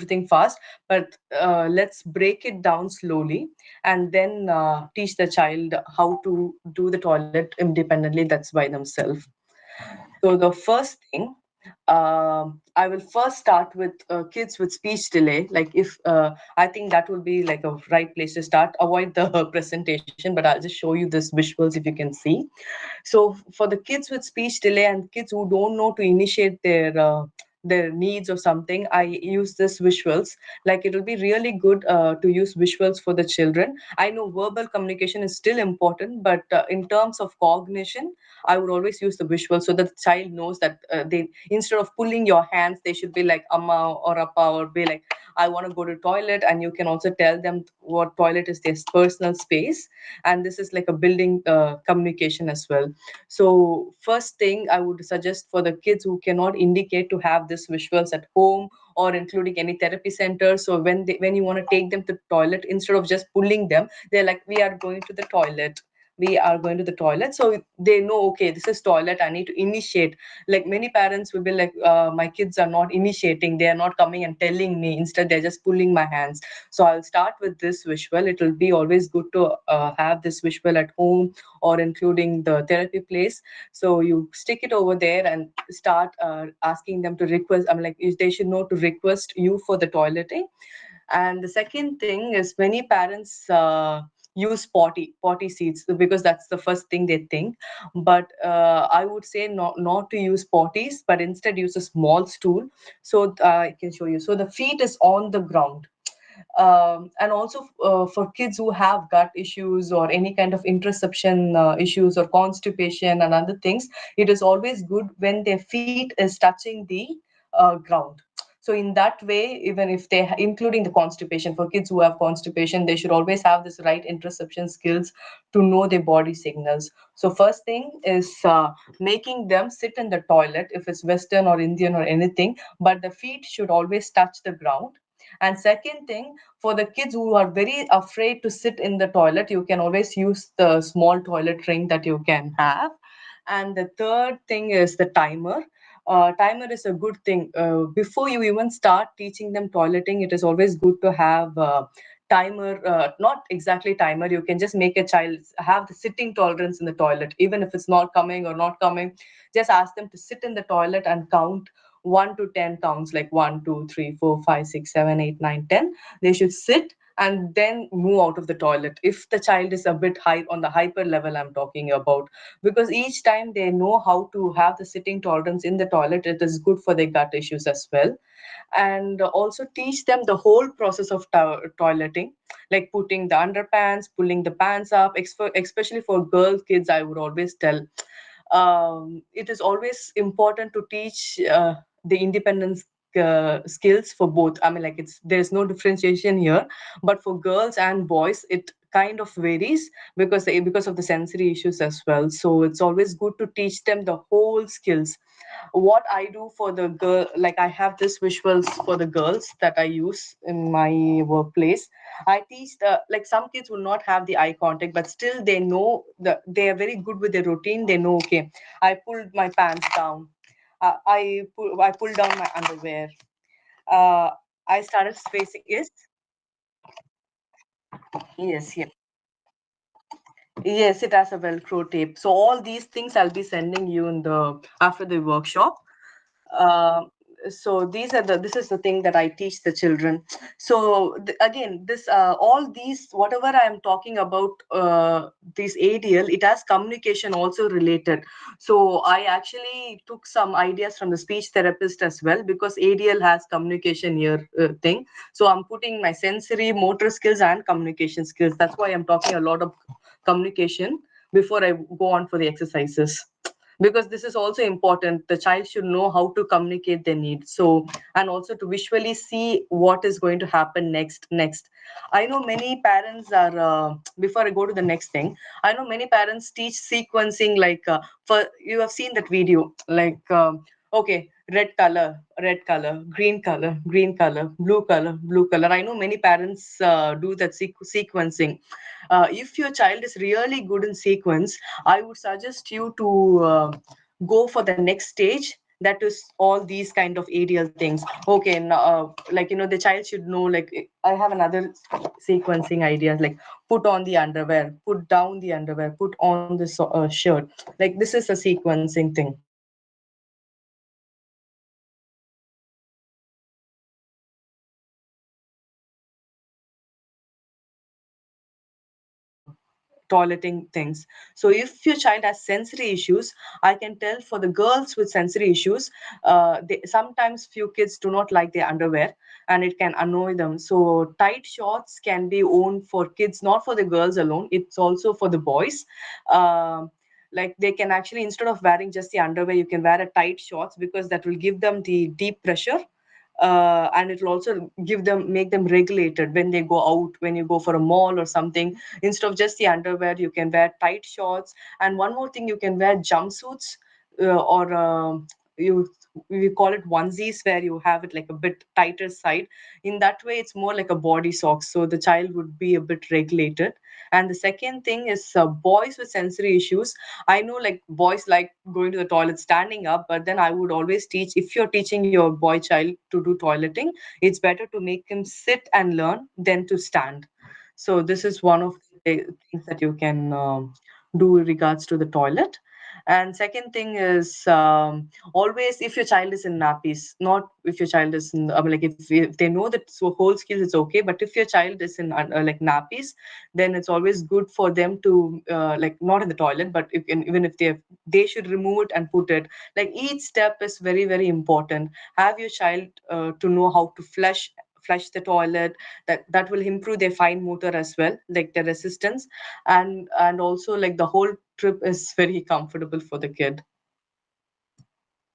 everything fast, but let's break it down slowly, and then teach the child how to do the toilet independently, that's by themselves. So the first thing, I will first start with kids with speech delay. Like if I think that will be like a right place to start. Avoid the presentation, but I'll just show you this visuals if you can see. So for the kids with speech delay and kids who don't know to initiate their needs or something, I use this visuals. Like it will be really good to use visuals for the children. I know verbal communication is still important, but in terms of cognition, I would always use the visual so that the child knows that they, instead of pulling your hands, they should be like amma or appa, or be like, I want to go to toilet. And you can also tell them what toilet is their personal space, and this is like a building communication as well. So first thing I would suggest for the kids who cannot indicate, to have this visuals at home or including any therapy center. So when you want to take them to toilet, instead of just pulling them, they're like, we are going to the toilet, we are going to the toilet. So they know, okay, this is toilet, I need to initiate. Like many parents will be like, my kids are not initiating, they are not coming and telling me, instead they're just pulling my hands. So I'll start with this visual. It will be always good to have this visual at home or including the therapy place. So you stick it over there and start asking them to request, I'm like, they should know to request you for the toileting. And the second thing is, many parents use potty seats, because that's the first thing they think. But I would say not to use potties, but instead use a small stool. So I can show you. So the feet is on the ground. And also for kids who have gut issues or any kind of interception issues or constipation and other things, it is always good when their feet is touching the ground. So in that way, even if they including the constipation, for kids who have constipation, they should always have this right interception skills to know their body signals. So first thing is making them sit in the toilet, if it's Western or Indian or anything, but the feet should always touch the ground. And second thing, for the kids who are very afraid to sit in the toilet, you can always use the small toilet ring that you can have. And the third thing is the timer. Timer is a good thing. Before you even start teaching them toileting, it is always good to have timer, not exactly timer. You can just make a child have the sitting tolerance in the toilet, even if it's not coming or not coming. Just ask them to sit in the toilet and count 1 to 10 counts, like 1, 2, 3, 4, 5, 6, 7, 8, 9, 10. They should sit and then move out of the toilet if the child is a bit high on the hyper level I'm talking about, because each time they know how to have the sitting tolerance in the toilet, it is good for their gut issues as well. And also teach them the whole process of toileting, like putting the underpants, pulling the pants up, especially for girl kids. I would always tell, it is always important to teach the independence skills for both. I mean, like, it's there's no differentiation here, but for girls and boys it kind of varies, because of the sensory issues as well. So it's always good to teach them the whole skills. What I do for the girl, like I have this visuals for the girls that I use in my workplace. I teach the, like, some kids will not have the eye contact, but still they know they are very good with their routine. They know, okay, I pulled my pants down, I pulled down my underwear, uh, I started spacing. Yes, yes, yes. Yes, it has a Velcro tape. So all these things I'll be sending you in the after the workshop. uh, so this is the thing that I teach the children. So again, this all these whatever I am talking about, this ADL, it has communication also related. So I actually took some ideas from the speech therapist as well, because ADL has communication here thing. So I'm putting my sensory motor skills and communication skills. That's why I'm talking a lot of communication before I go on for the exercises, because this is also important. The child should know how to communicate their needs. So, and also to visually see what is going to happen next. I know many parents are before I go to the next thing, I know many parents teach sequencing, like for you have seen that video, like okay, red color, green color, blue color. I know many parents do that sequencing. If your child is really good in sequence, I would suggest you to go for the next stage. That is all these kind of ADL things. Okay, like the child should know, like I have another sequencing ideas, like put on the underwear, put down the underwear, put on the shirt. Like this is a sequencing thing. Toileting things. So if your child has sensory issues, I can tell for the girls with sensory issues, sometimes few kids do not like their underwear and it can annoy them. So tight shorts can be owned for kids, not for the girls alone, it's also for the boys. um, like they can actually, instead of wearing just the underwear, you can wear a tight shorts, because that will give them the deep pressure, and it will also give them, make them regulated when they go out, when you go for a mall or something. Instead of just the underwear, you can wear tight shorts. And one more thing, you can wear jumpsuits, or you we call it onesies, where you have it like a bit tighter side. In that way, it's more like a body sock, so the child would be a bit regulated. And the second thing is, boys with sensory issues. I know, like, boys like going to the toilet standing up, but then I would always teach, if you're teaching your boy child to do toileting, it's better to make him sit and learn than to stand. So this is one of the things that you can do in regards to the toilet. And second thing is, always, if your child is in nappies, not if your child is in, I mean, like if they know that so whole skills, it's okay. But if your child is in like nappies, then it's always good for them to, like, not in the toilet, but if, even if they should remove it and put it. Like, each step is very, very important. Have your child to know how to flush the toilet. That will improve their fine motor as well, like the resistance. And also, like, the whole trip is very comfortable for the kid.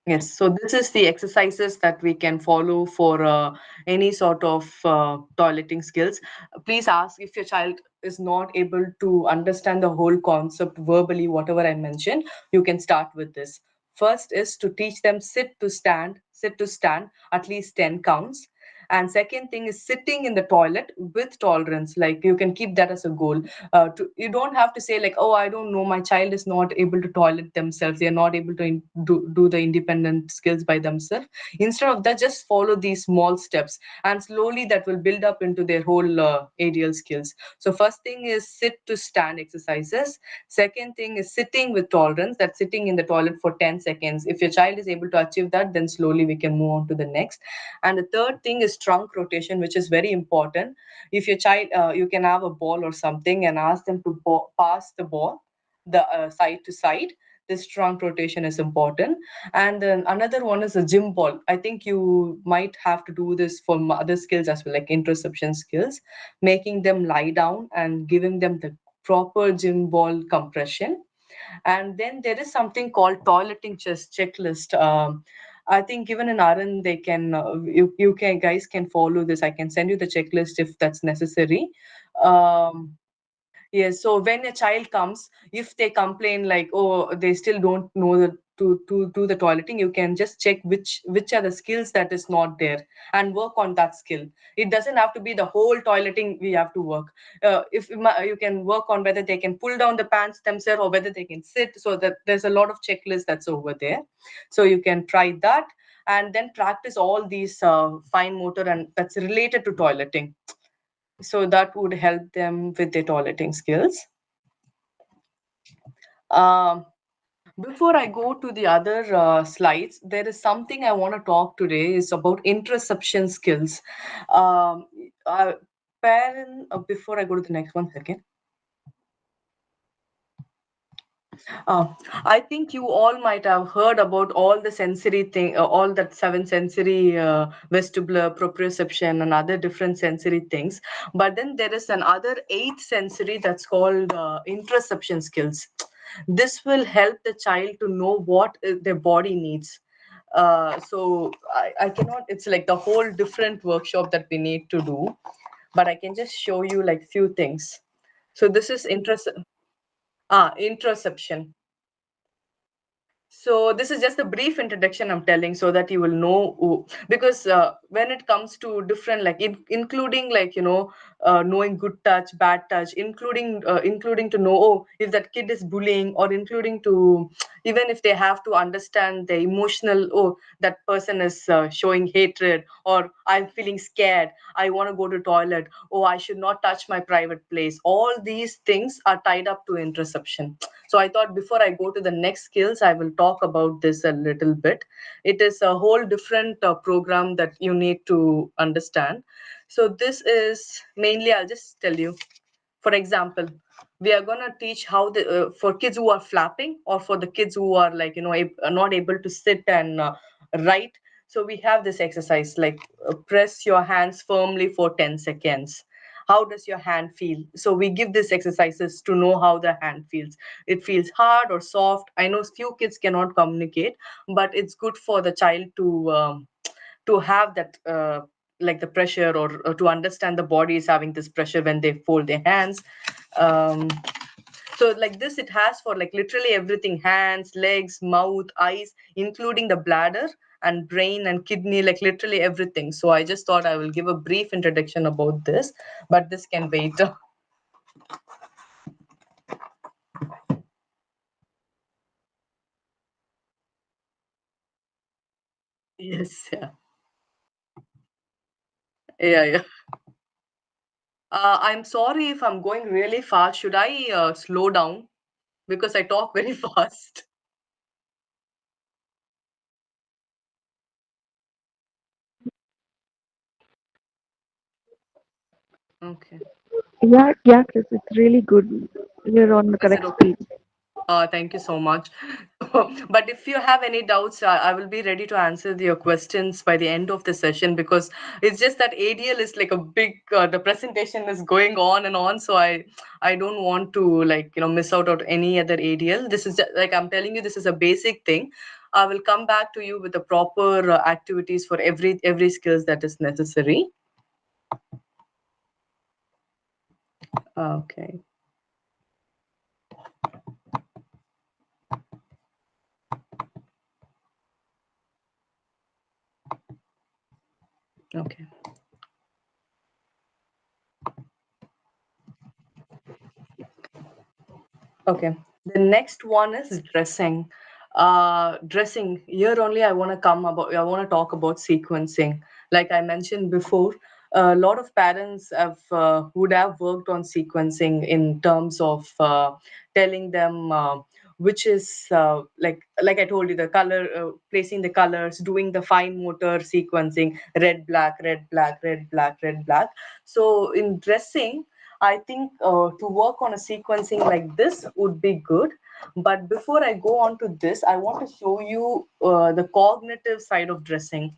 Yes, so this is the exercises that we can follow for any sort of toileting skills. Please ask, if your child is not able to understand the whole concept verbally, whatever I mentioned, you can start with this. First is to teach them sit to stand, at least 10 counts. And second thing is sitting in the toilet with tolerance. Like, you can keep that as a goal. You don't have to say, like, oh, I don't know, my child is not able to toilet themselves, they're not able to do the independent skills by themselves. Instead of that, just follow these small steps, and slowly that will build up into their whole ADL skills. So first thing is sit to stand exercises. Second thing is sitting with tolerance, that's sitting in the toilet for 10 seconds. If your child is able to achieve that, then slowly we can move on to the next. And the third thing is trunk rotation, which is very important. If your child, you can have a ball or something and ask them to pass the ball the side to side. This trunk rotation is important. And then another one is a gym ball. I think you might have to do this for other skills as well, like interception skills, making them lie down and giving them the proper gym ball compression. And then there is something called toileting checklist. I think even in RN they can, you can, guys can follow this. I can send you the checklist if that's necessary. um, Yes, so when a child comes, if they complain like, oh, they still don't know to do the toileting, you can just check which are the skills that is not there, and work on that skill. It doesn't have to be the whole toileting we have to work. If you can work on whether they can pull down the pants themselves or whether they can sit, so that there's a lot of checklist that's over there. So you can try that, and then practice all these fine motor and that's related to toileting, so that would help them with their toileting skills. Um, Before I go to the other slides, there is something I want to talk today is about interception skills. Um, uh, Before I go to the next one second. Uh, I think you all might have heard about all the sensory thing, all that seven sensory, vestibular, proprioception, and other different sensory things. But then there is another eighth sensory that's called interoception skills. This will help the child to know what their body needs. So I cannot. It's like the whole different workshop that we need to do. But I can just show you like few things. So this is interoception. So this is just a brief introduction I'm telling, so that you will know because when it comes to different, like including, like, knowing good touch, bad touch, including to know, oh, if that kid is bullying, or including to even if they have to understand the emotional, oh, that person is showing hatred, or I'm feeling scared, I want to go to toilet, oh, I should not touch my private place. All these things are tied up to interoception. So I thought before I go to the next skills, I will talk about this a little bit. It is a whole different program that you need to understand. So this is mainly, I'll just tell you. For example, we are going to teach how the for kids who are flapping, or for the kids who are like, not able to sit and write. So we have this exercise like, press your hands firmly for 10 seconds. How does your hand feel? So we give these exercises to know how the hand feels. It feels hard or soft. I know few kids cannot communicate, but it's good for the child to have that, like the pressure, or to understand the body is having this pressure when they fold their hands. um, so like this, it has for like literally everything: hands, legs, mouth, eyes, including the bladder and brain and kidney, like literally everything. So I just thought I will give a brief introduction about this, but this can wait. Yes, yeah. Yeah, yeah. I'm sorry if I'm going really fast. Should I slow down, because I talk very fast? Okay. Yeah, yeah, Chris, it's really good. You're on the Is it correct okay? speed. Thank you so much. But if you have any doubts, I will be ready to answer your questions by the end of the session, because it's just that ADL is like a big, the presentation is going on and on. So I don't want to, like, miss out on any other ADL. This is just, like I'm telling you, this is a basic thing. I will come back to you with the proper activities for every skills that is necessary. Okay. Okay. Okay. The next one is dressing. Dressing. Here only I want to talk about sequencing. Like I mentioned before, a lot of parents would have worked on sequencing in terms of telling them which is, like I told you, the color, placing the colors, doing the fine motor sequencing, red, black, red, black, red, black, red, black. So in dressing, I think to work on a sequencing like this would be good. But before I go on to this, I want to show you the cognitive side of dressing.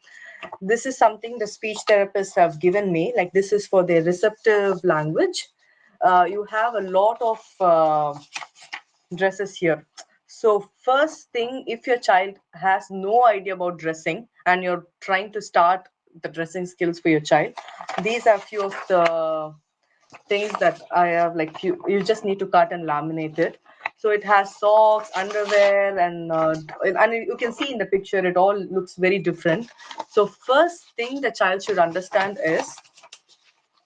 This is something the speech therapists have given me. Like, this is for their receptive language. You have a lot of dresses here. So, first thing, if your child has no idea about dressing and you're trying to start the dressing skills for your child, these are few of the things that I have. Like, you just need to cut and laminate it. So it has socks, underwear, and you can see in the picture it all looks very different. So first thing the child should understand is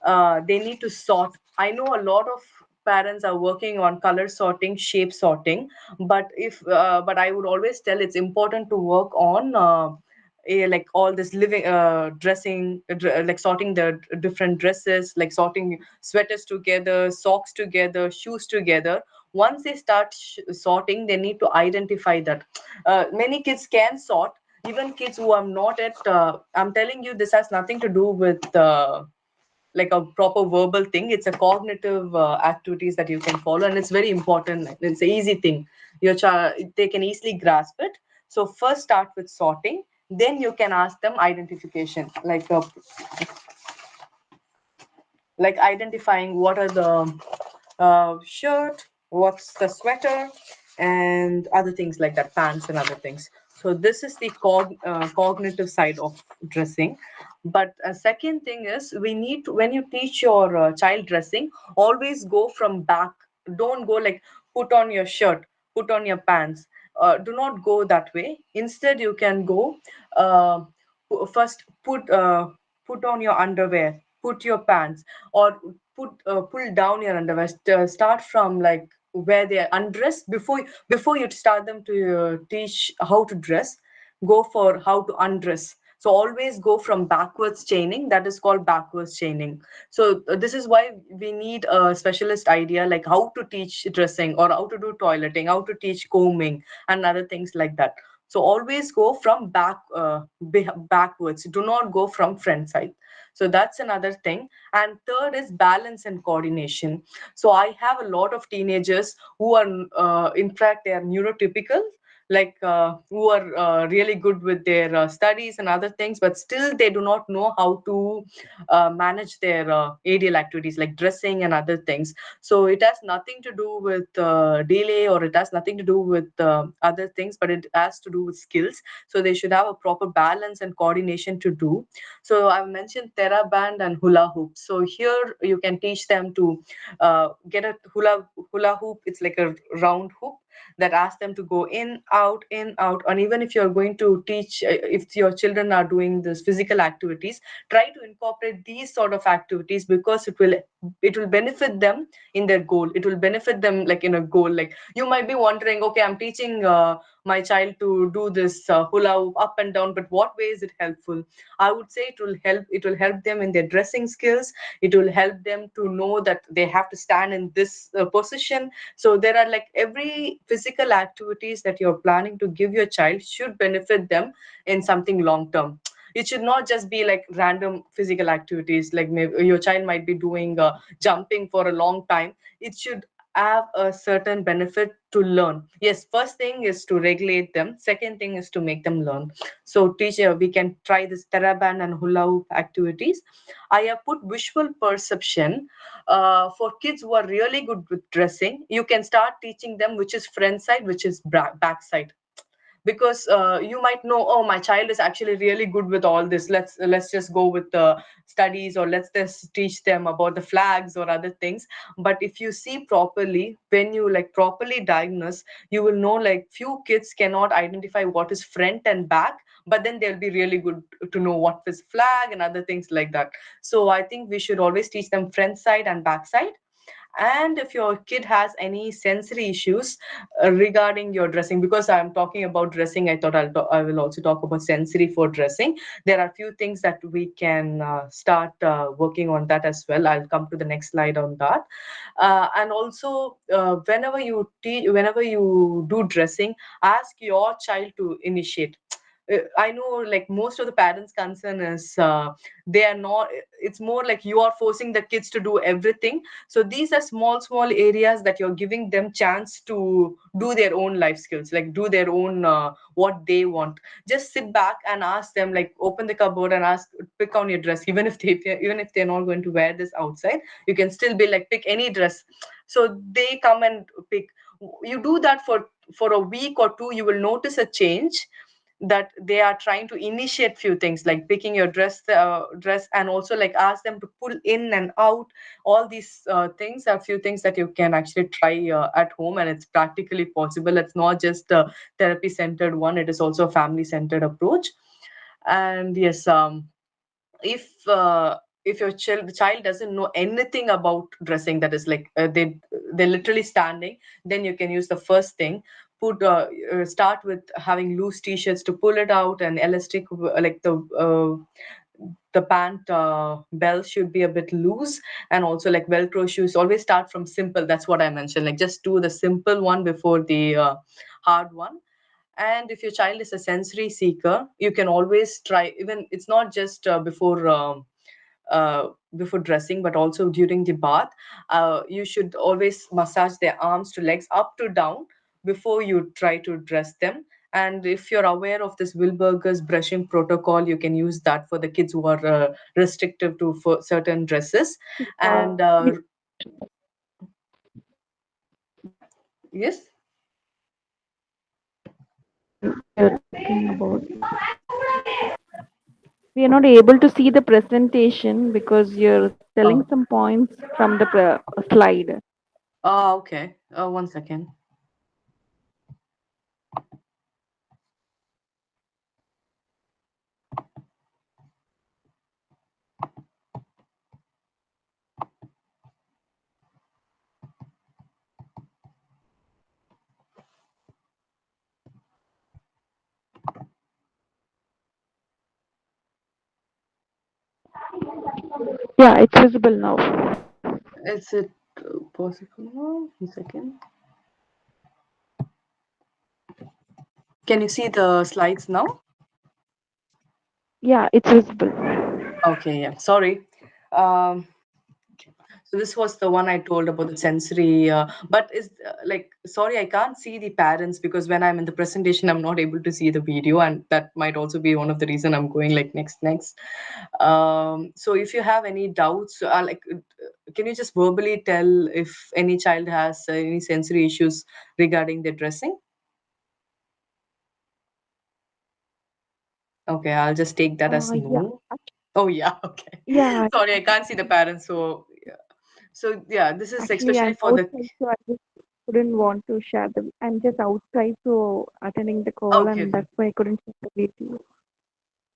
they need to sort. I know a lot of parents are working on color sorting, shape sorting, but I would always tell it's important to work on like all this living dressing, like sorting the different dresses, like sorting sweaters together, socks together, shoes together. Once they start sorting, they need to identify that. Many kids can sort, even kids who are not at I'm telling you, this has nothing to do with like a proper verbal thing. It's a cognitive activities that you can follow, and it's very important. It's an easy thing. Your child, they can easily grasp it. So first start with sorting, then you can ask them identification, like identifying what are the shirt, what's the sweater, and other things like that, pants and other things. So this is the cognitive side of dressing. But a second thing is, we need to, when you teach your child dressing, always go from back. Don't go like, put on your shirt, put on your pants. Do not go that way. Instead, you can go, uh, first put on your underwear, put your pants, or pull down your underwear. Start from like where they are undressed. Before you start them to teach how to dress, go for how to undress. So always go from backwards chaining. That is called backwards chaining. So this is why we need a specialist idea, like how to teach dressing or how to do toileting, how to teach combing and other things like that. So always go from backwards. Do not go from front side. So that's another thing. And third is balance and coordination. So I have a lot of teenagers who are in fact they are neurotypical, like who are really good with their studies and other things, but still they do not know how to manage their ADL activities like dressing and other things. So it has nothing to do with delay, or it has nothing to do with other things, but it has to do with skills. So they should have a proper balance and coordination to do. So I've mentioned TheraBand and hula hoop. So here you can teach them to get a hula hoop. It's like a round hoop that asks them to go in, out. And even if you're going to teach, if your children are doing this physical activities, try to incorporate these sort of activities, because it will benefit them in their goal. It will benefit them like in a goal. Like you might be wondering, okay, I'm teaching my child to do this hula hoop up and down, but what way is it helpful? I would say it will help them in their dressing skills. It will help them to know that they have to stand in this position. So there are like every physical activities that you're planning to give your child should benefit them in something long term. It should not just be like random physical activities, like maybe your child might be doing jumping for a long time. It should have a certain benefit to learn. Yes, first thing is to regulate them, second thing is to make them learn. So teacher, we can try this TheraBand and hula hoop activities. I have put visual perception for kids who are really good with dressing. You can start teaching them which is front side, which is back side, because you might know, oh, my child is actually really good with all this. Let's just go with the studies, or let's just teach them about the flags or other things. But if you see properly, when you like properly diagnose, you will know like few kids cannot identify what is front and back, but then they'll be really good to know what is flag and other things like that. So I think we should always teach them front side and back side. And if your kid has any sensory issues regarding your dressing, because I'm talking about dressing, I thought I will also talk about sensory for dressing. There are few things that we can start working on that as well. I'll come to the next slide on that. And also, whenever you do dressing, ask your child to initiate. I know like most of the parents concern is they are not, it's more like you are forcing the kids to do everything. So these are small areas that you're giving them chance to do their own life skills, like do their own what they want. Just sit back and ask them, like open the cupboard and ask, pick on your dress. Even if they're not going to wear this outside, you can still be like, pick any dress. So they come and pick. You do that for a week or two, you will notice a change, that they are trying to initiate few things like picking your dress, and also like ask them to pull in and out. All these things are few things that you can actually try at home, and it's practically possible. It's not just a therapy centered one, it is also a family centered approach. And yes, if your child doesn't know anything about dressing, that is like they're literally standing, then you can use the first thing. Start with having loose t-shirts to pull it out, and elastic, like the pant belt should be a bit loose, and also like velcro shoes. Always start from simple. That's what I mentioned, like just do the simple one before the hard one. And if your child is a sensory seeker, you can always try, even it's not just uh, before dressing, but also during the bath. You should always massage their arms to legs up to down before you try to dress them. And if you're aware of this Wilberger's brushing protocol, you can use that for the kids who are restrictive to for certain dresses. And We yes. are talking about. We are not able to see the presentation because you're telling Oh, some points from the slide. okay. One second. Yeah, it's visible now. Is it possible now? 1 second. Can you see the slides now? Yeah, it's visible. Okay, yeah. Sorry. Um, so this was the one I told about the sensory, but is like sorry, I can't see the parents because when I'm in the presentation, I'm not able to see the video, and that might also be one of the reason I'm going like next. So if you have any doubts, can you just verbally tell if any child has any sensory issues regarding their dressing? Okay, I'll just take that as Yeah. no. Oh yeah, okay. Yeah, Sorry, I can't see the parents, so yeah. So yeah, this is actually, especially I'm for the. outside, so I just couldn't want to share them. I'm just outside, so attending the call, Okay, and okay. that's why I couldn't share the video.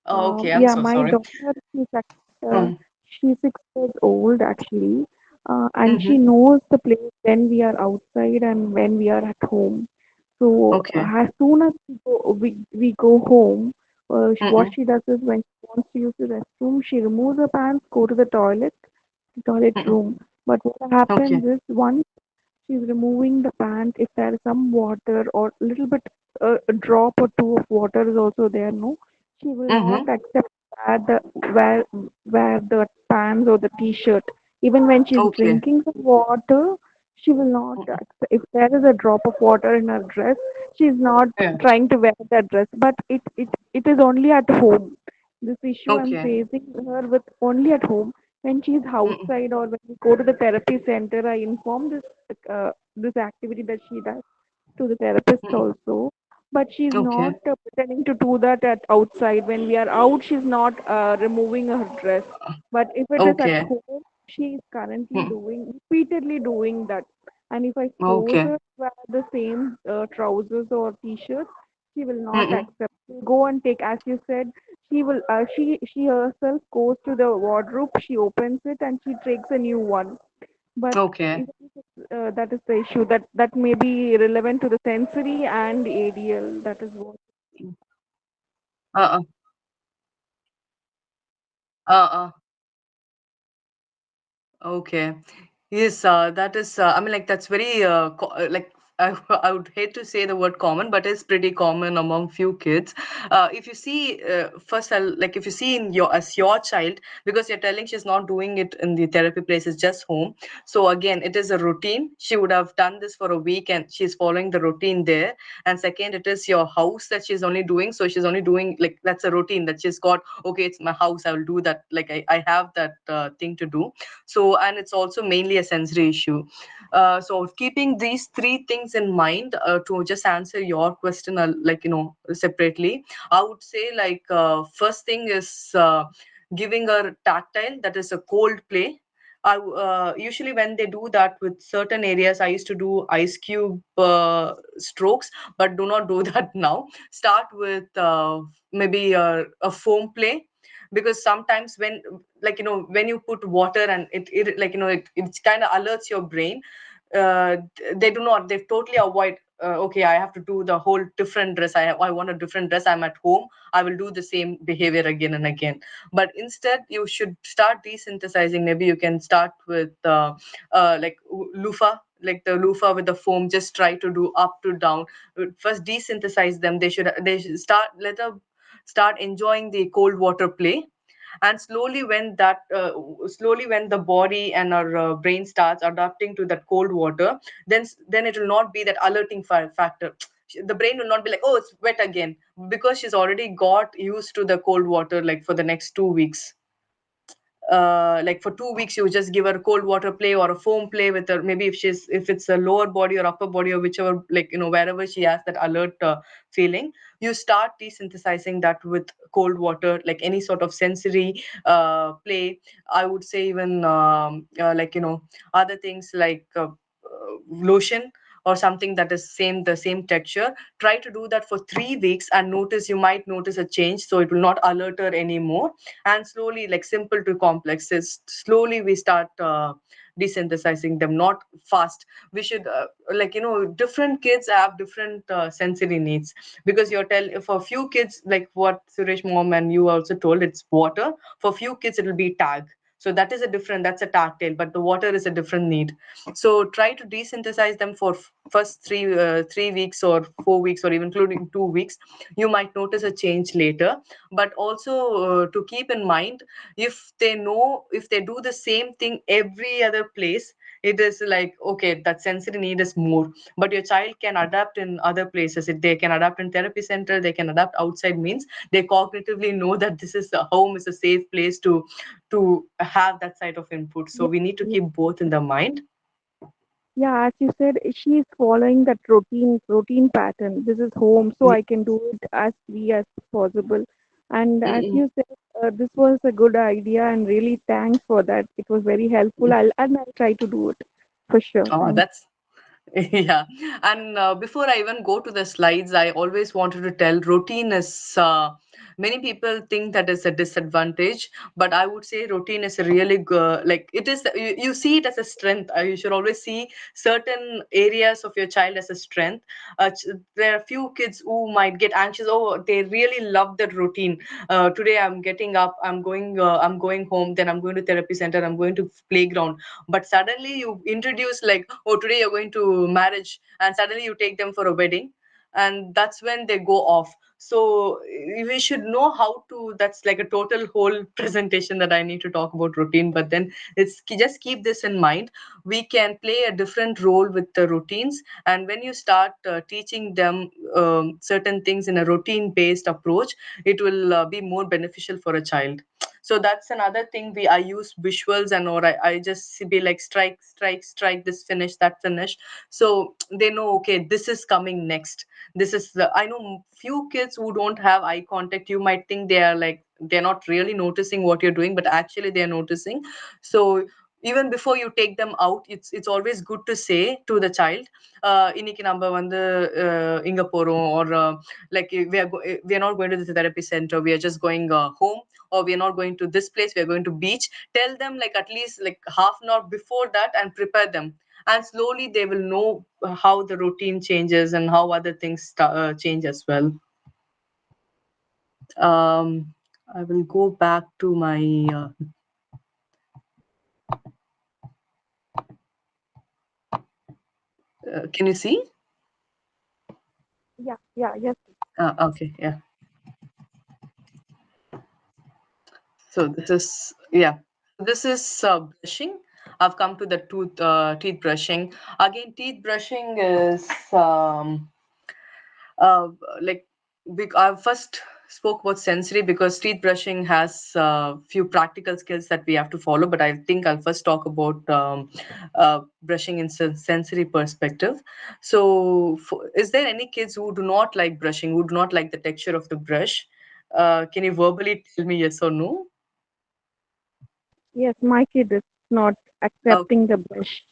Oh, okay, I'm Yeah, so my sorry. daughter, uh, Mm, she's 6 years old actually, and mm-hmm. she knows the place when we are outside and when we are at home. So Okay. as soon as we go home, what Mm-mm. she does is when she wants to use the restroom, she removes her pants, go to the toilet Mm-mm. room. But what Okay. happens is once she's removing the pant, if there is some water or little bit a drop or two of water is also there, no, she will not Mm-hmm. accept where the where where the pants or the t-shirt. Even when she's Okay. drinking the water, she will not Mm-mm. accept. If there is a drop of water in her dress, she's not Yeah. trying to wear that dress. But it is only at home. This issue I'm Okay. facing her with only at home. When she's Mm-mm. outside or when we go to the therapy center, I inform this activity that she does to the therapist Mm-mm. also. But she's not Okay. pretending to do that at outside. When we are out, she's not removing her dress. But if it is at Okay. home, she is currently Mm. repeatedly doing that. And if I force Okay. her to wear the same trousers or t-shirts, she will not Mm-mm. accept. Go and take, as you said, she herself goes to the wardrobe, she opens it, and she takes a new one. But Okay. even if that is the issue that may be relevant to the sensory and ADL. That is what. Uh-uh. Uh-uh. Okay. Yes, that is, I mean, like, that's very, like, I would hate to say the word common, but it's pretty common among few kids. If you see, first, if you see in as your child, because you're telling she's not doing it in the therapy place, it's just home. So again, it is a routine. She would have done this for a week and she's following the routine there. And second, it is your house that she's only doing. So she's only doing, like, that's a routine that she's got. Okay, it's my house. I will do that. Like, I have that thing to do. So, and it's also mainly a sensory issue. So keeping these three things in mind, to just answer your question, separately, I would say, like, first thing is giving her tactile, that is a cold play. Usually when they do that with certain areas, I used to do ice cube strokes, but do not do that now. Start with maybe a foam play, because sometimes when, when you put water and it like, it kind of alerts your brain. They do not, they totally avoid, okay, I have to do the whole different dress, I want a different dress, I'm at home, I will do the same behavior again and again. But instead you should start desynthesizing. Maybe you can start with loofah, like the loofah with the foam, just try to do up to down. First desynthesize them. They should start, let them start enjoying the cold water play. And slowly when the body and our brain starts adapting to that cold water, then it will not be that alerting factor. The brain will not be like, oh, it's wet again, because she's already got used to the cold water, like for the next 2 weeks. Like for 2 weeks you just give her a cold water play or a foam play with her. Maybe if it's a lower body or upper body or whichever, like, wherever she has that alert feeling, you start desynthesizing that with cold water, like any sort of sensory play. I would say even other things like lotion or something that is the same texture. Try to do that for 3 weeks and notice, you might notice a change, so it will not alert her anymore. And slowly, like simple to complex, is slowly we start desynthesizing them, not fast. We should different kids have different sensory needs. Because for few kids, like what Suresh mom and you also told, it's water. For few kids it'll be tag. So that is a different, that's a tactile, but the water is a different need. So try to desensitize them for first 3 weeks or 4 weeks, or even including 2 weeks. You might notice a change later. But also to keep in mind, if they do the same thing every other place, it is like, okay, that sensory need is more. But your child can adapt in other places. If they can adapt in therapy center, they can adapt outside, means they cognitively know that this is a home, is a safe place to have that side of input. So Yeah, we need to yeah, keep both in the mind. yeah. As you said, she is following that routine pattern. This is home, so I can do it as free as possible. And as Mm-mm. you said, this was a good idea, and really thanks for that. It was very helpful. I'll try to do it for sure. Oh, Thank that's yeah. And before I even go to the slides, I always wanted to tell routine is, many people think that is a disadvantage, but I would say routine is a really good, like it is, you see it as a strength. You should always see certain areas of your child as a strength. There are few kids who might get anxious. Oh, they really love that routine. Today I'm getting up, I'm going home, then I'm going to therapy center, I'm going to playground. But suddenly you introduce like, oh, today you're going to marriage, and suddenly you take them for a wedding, and that's when they go off. So we should know how to, that's like a total whole presentation that I need to talk about routine. But then it's just keep this in mind. We can play a different role with the routines, and when you start teaching them certain things in a routine based approach, it will be more beneficial for a child. So that's another thing. I use visuals, and or I just be like, strike, strike, strike, this finish, that finish. So they know, okay, this is coming next. This is the, I know few kids who don't have eye contact. You might think they are like, they're not really noticing what you're doing, but actually they're noticing. So even before you take them out, it's always good to say to the child, இன்னைக்கு நம்ம வந்து இங்க போறோம், or like we are not going to the therapy center, we are just going home, or we are not going to this place, we are going to beach. Tell them like at least like half an hour before that, and prepare them. And slowly they will know how the routine changes and how other things change as well. I will go back to my can you see? yeah, yeah, yes. Okay, yeah. So this is, yeah. This is brushing. I've come to the teeth brushing. Again, teeth brushing is uh, like I first spoke about sensory because teeth brushing has few practical skills that we have to follow. But I think I'll first talk about brushing in sensory perspective. So, is there any kids who do not like brushing, who do not like the texture of the brush? Can you verbally tell me yes or no? Yes, my kid is not Okay. accepting the brush.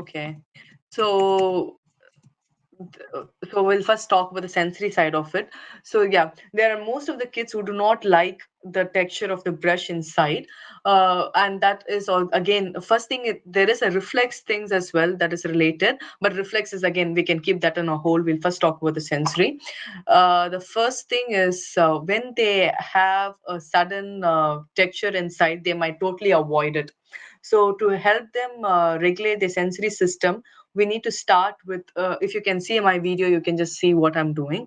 Okay. So so we'll first talk about the sensory side of it. So yeah, there are most of the kids who do not like the texture of the brush inside, and that is all. Again, first thing, there is a reflex things as well that is related, but reflex is, again, we can keep that on a whole. We'll first talk about the sensory. The first thing is, when they have a sudden texture inside, they might totally avoid it. So to help them regulate the sensory system, we need to start with, if you can see my video, you can just see what I'm doing.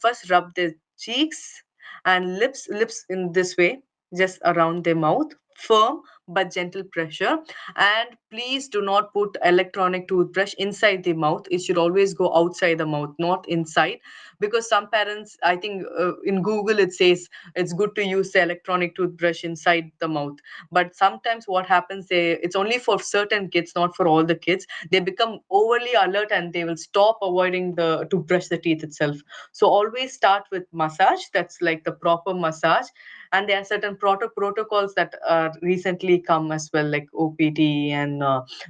First, rub the cheeks and lips in this way, just around their mouth, firm but gentle pressure. And please do not put electronic toothbrush inside the mouth. It should always go outside the mouth, not inside. Because some parents, I think, in Google it says it's good to use the electronic toothbrush inside the mouth. But sometimes what happens, it's only for certain kids, not for all the kids. They become overly alert and they will stop avoiding the to brush the teeth itself. So always start with massage. That's like the proper massage. And there are certain protocols that recently come as well, like OPT and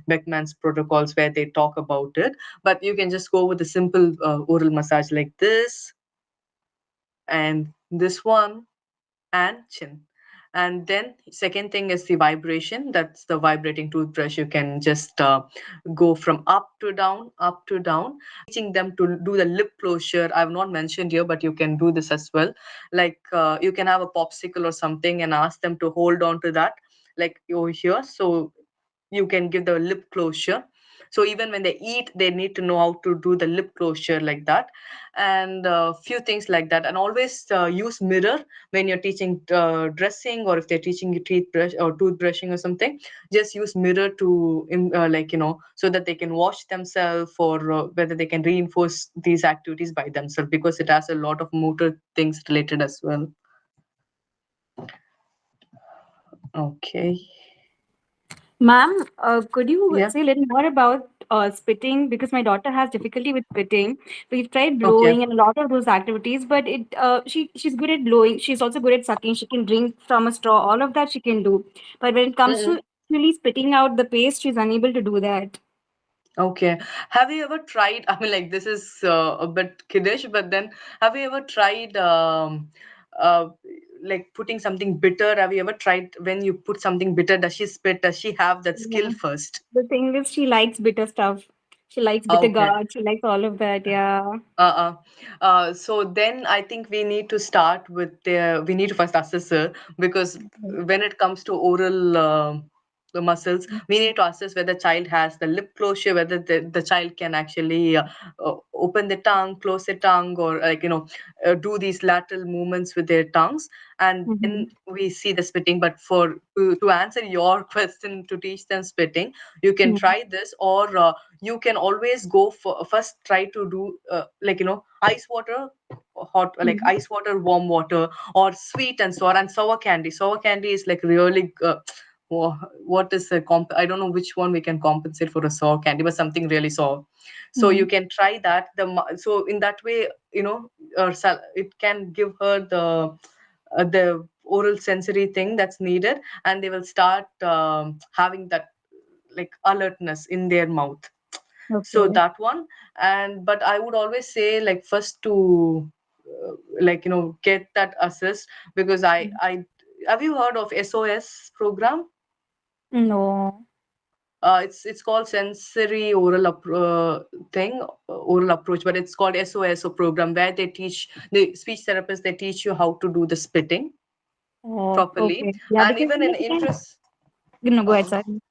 Beckman's protocols, where they talk about it. But you can just go with a simple oral massage like this, and this one, and chin. And then second thing is the vibration. That's the vibrating toothbrush. You can just go from up to down, up to down. Teaching them to do the lip closure, I've not mentioned here, but you can do this as well. Like you can have a popsicle or something and ask them to hold on to that, like over here, so you can give the lip closure. So even when they eat, they need to know how to do the lip closure like that, and a few things like that. And always use mirror when you're teaching dressing, or if they're teaching you teeth brush or toothbrushing or something. Just use mirror to like, so that they can watch themselves, or whether they can reinforce these activities by themselves, because it has a lot of motor things related as well. Okay. Ma'am, could you Yeah. say a little more about spitting? Because my daughter has difficulty with spitting. We've tried Okay. blowing and a lot of those activities, but she's good at blowing. She's also good at sucking. She can drink from a straw. All of that she can do. But when it comes to actually spitting out the paste, she's unable to do that. Okay. Have you ever tried? I mean, like, this is a bit kiddish, but then have you ever tried, uh, like putting something bitter? Have you ever tried when you put something bitter? Does she spit? Does she have that skill Yeah. first? The thing is, she likes bitter stuff. She likes bitter Okay. gourd. She likes all of that. Yeah. Uh-uh. So then I think we need to start with we need to first assess her, because when it comes to oral the muscles, we need to assess whether the child has the lip closure, whether the child can actually open the tongue, close the tongue, or like, do these lateral movements with their tongues, and Mm-hmm. then we see the spitting. But to answer your question, to teach them spitting, you can try this, or you can always go for first try to do like, ice water, hot, like Mm-hmm. ice water, warm water, or sweet and sour. And sour candy is like really what is the I don't know which one we can compensate for a sour candy, but something really sour. So Mm-hmm. you can try that. So in that way, it can give her the oral sensory thing that's needed, and they will start having that like alertness in their mouth. So Okay. that one. And but I would always say, like, first to like, get that assist, because I have you heard of SOS program? No. It's called sensory oral thing, oral approach, but it's called SOS program, where they teach the speech therapists, they teach you how to do the spitting Oh, properly. okay. Yeah, And because even in the thing is, interest. no, go ahead, uh, sorry.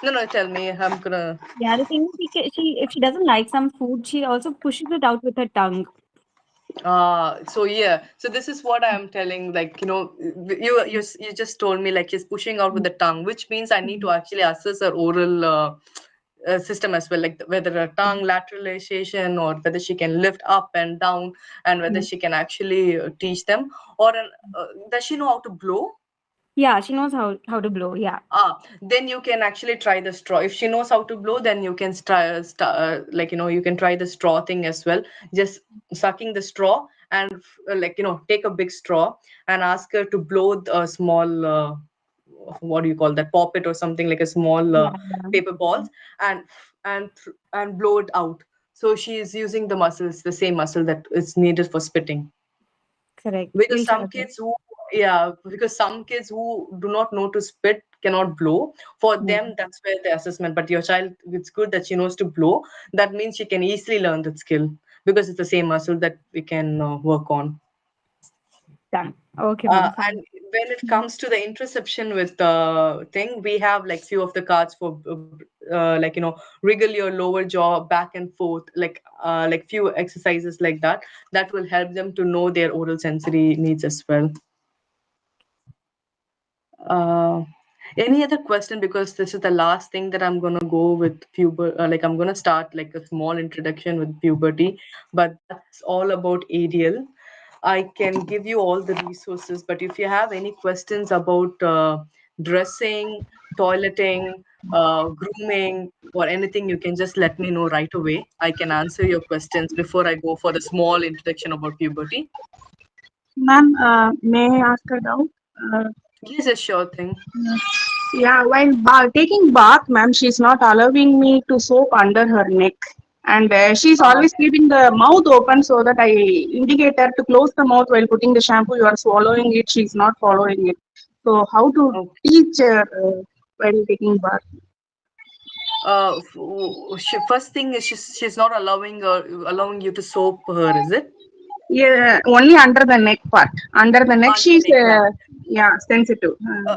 no, no, tell me, I'm gonna. Yeah, the thing is, she if she doesn't like some food, she also pushes it out with her tongue. So yeah, so this is what I'm telling, like, you just told me, like, she's pushing out with the tongue, which means I need to Mhm. actually assess her oral system as well, like whether her tongue lateralization, or whether she can lift up and down, and whether Mhm. she can actually teach them, or does she know how to blow? Yeah, she knows how to blow. Yeah, Then you can actually try the straw. If she knows how to blow, then you can try, like, you can try the straw thing as well. Just sucking the straw, and like, take a big straw and ask her to blow a small, what do you call that, pop it or something, like a small yeah, yeah. paper balls, and and blow it out. So she is using the muscles, the same muscle that is needed for spitting. Correct. Because We'll try some that. kids who, yeah, because some kids who do not know to spit cannot blow. For Yeah, them, that's where the assessment. But your child, it's good that she knows to blow. That means she can easily learn that skill, because it's the same muscle that we can work on. done. Okay, ma'am. And Fine. when it Mhm. comes to the interception with the thing, we have like few of the cards for like, wriggle your lower jaw back and forth, like few exercises like that, that will help them to know their oral sensory needs as well. Uh, any other question? Because this is the last thing that I'm gonna go with puberty. Like, I'm gonna start like a small introduction with puberty, but that's all about ADL. I can give you all the resources, but if you have any questions about dressing, toileting, grooming, or anything, you can just let me know right away. I can answer your questions before I go for the small introduction about puberty. Ma'am, may I ask a doubt? Uh, Yes, a sure thing. yeah, while taking bath, ma'am, she's not allowing me to soap under her neck. And she's Uh, always keeping the mouth open so that I indicate her to close the mouth while putting the shampoo. You are swallowing it, she's not following it. So, how to teach her while taking bath? First thing is she's not allowing you to soap her, is it? Yeah, only under the neck part. Under the neck, Under the she's neck part. yeah sensitive. Uh,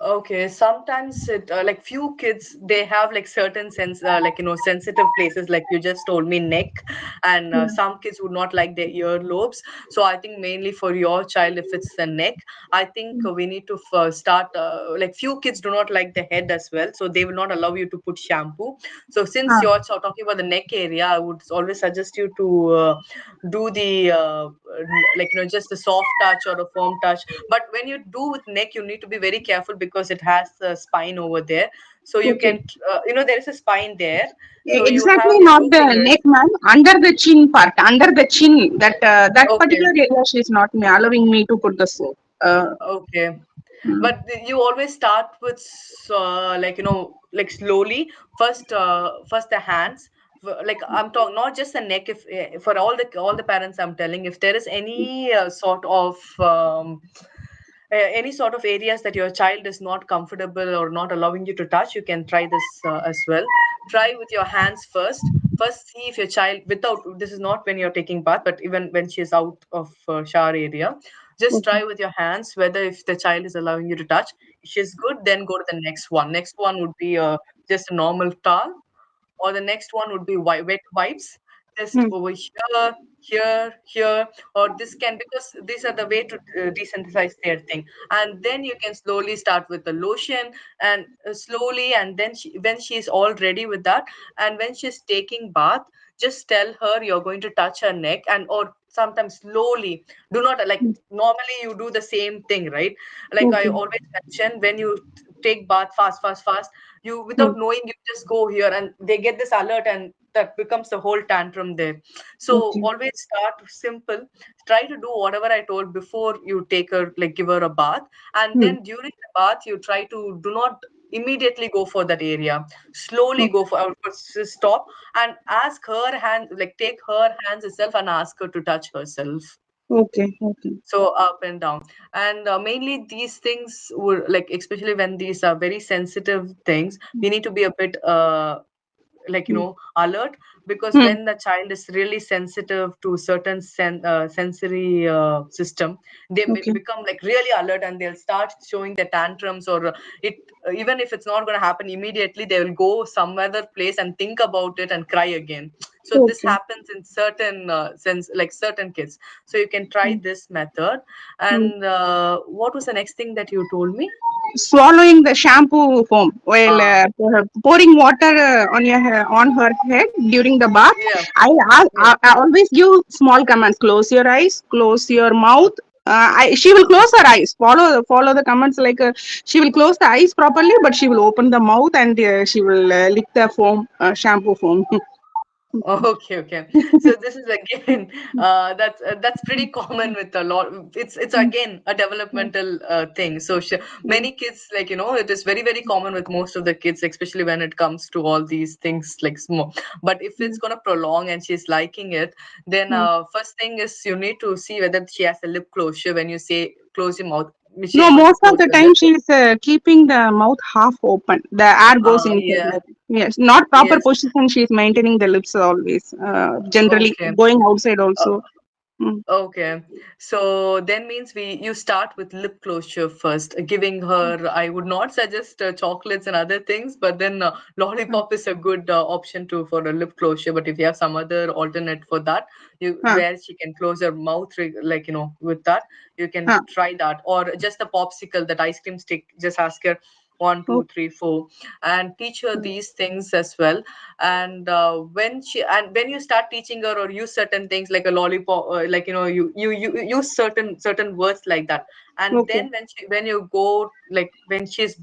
Okay, sometimes it like few kids they have like certain sense sensitive places like you just told me neck, and Hmm. some kids would not like their earlobes. So I think mainly for your child, if it's the neck, I think Hmm. we need to start like few kids do not like the head as well, so they will not allow you to put shampoo. So since Ah, you're talking about the neck area, I would always suggest you to do the just a soft touch or a firm touch. But when you do with neck, you need to be very careful because it has a spine over there. So you okay. can, there is a spine there. So you have Exactly, your not two the fingers. neck, ma'am. Under the chin part, under the chin, that Okay, particular area, she is not allowing me to put the soap. okay. Hmm. But you always start with like slowly. First the hands. Like I'm talking not just the neck. If for all the parents, I'm telling, if there is any any sort of areas that your child is not comfortable or not allowing you to touch, you can try this as well. Try with your hands first. First, see if your child, without, this is not when you're taking bath, but even when she's out of shower area, just Okay. try with your hands whether if the child is allowing you to touch. If she's good, then go to the next one. Next one would be just a normal towel, or the next one would be wet wipes, just Hmm. over here, here, or this can, because these are the way to desensitize their thing. And then you can slowly start with the lotion, and slowly, and then when she's all ready with that, and when she's taking bath, just tell her you're going to touch her neck, and or sometimes slowly. Do not like, Hmm. normally you do the same thing, right? Like I Okay. always mention, when you take bath fast, fast, fast, you, Hmm. without knowing, you just go here and they get this alert, and that becomes the whole tantrum there. So Okay. always start simple. Try to do whatever I told before you take her, like give her a bath. And Hmm. then during the bath, you try to do not immediately go for that area. Slowly Okay. go for, stop, and ask her hand, like take her hands itself and ask her to touch herself. Okay. Okay. So up and down. And mainly these things were like, especially when these are very sensitive things, we need to be a bit Hmm. alert, because Hmm. when the child is really sensitive to certain sensory system, they Okay. become like really alert, and they'll start showing their tantrums, or it even if it's not going to happen immediately, they will go some other place and think about it and cry again. So this Okay. happens in certain sense, like certain kids. So you can try Hmm. this method. Hmm. And what was the next thing that you told me? Swallowing the shampoo foam while Ah, pouring water on her head during the bath. yeah, yeah. I always give small commands: close your eyes, close your mouth. She will close her eyes. Follow the commands, like she will close the eyes properly, but she will open the mouth, and she will lick the foam, shampoo foam. Okay, okay. So this is again that's pretty common with a lot. It's again a developmental thing. So many kids, like it is very very common with most of the kids, especially when it comes to all these things like small. But if it's gonna prolong and she's liking it, then first thing is you need to see whether she has a lip closure. When you say close your mouth, she No, wants to most of close the her time lip. she is keeping the mouth half open. The air goes inside. Yeah. Yes, not proper Yes. position. She is maintaining the lips always. Generally, Okay. going outside Uh, also. Mm. Okay, so then means you start with lip closure first, giving her. I would not suggest chocolates and other things, but then Mm. lollipop is a good option too for a lip closure. But if you have some other alternate for that, you Huh, where she can close her mouth, like with that, you can huh. try that, or just a popsicle, that ice cream stick. Just ask her one, Oh, two, three, four, and teach her mm, these things as well. And when you start teaching her or use certain things like a lollipop, you use certain words like that. And okay. then when you go, like when she's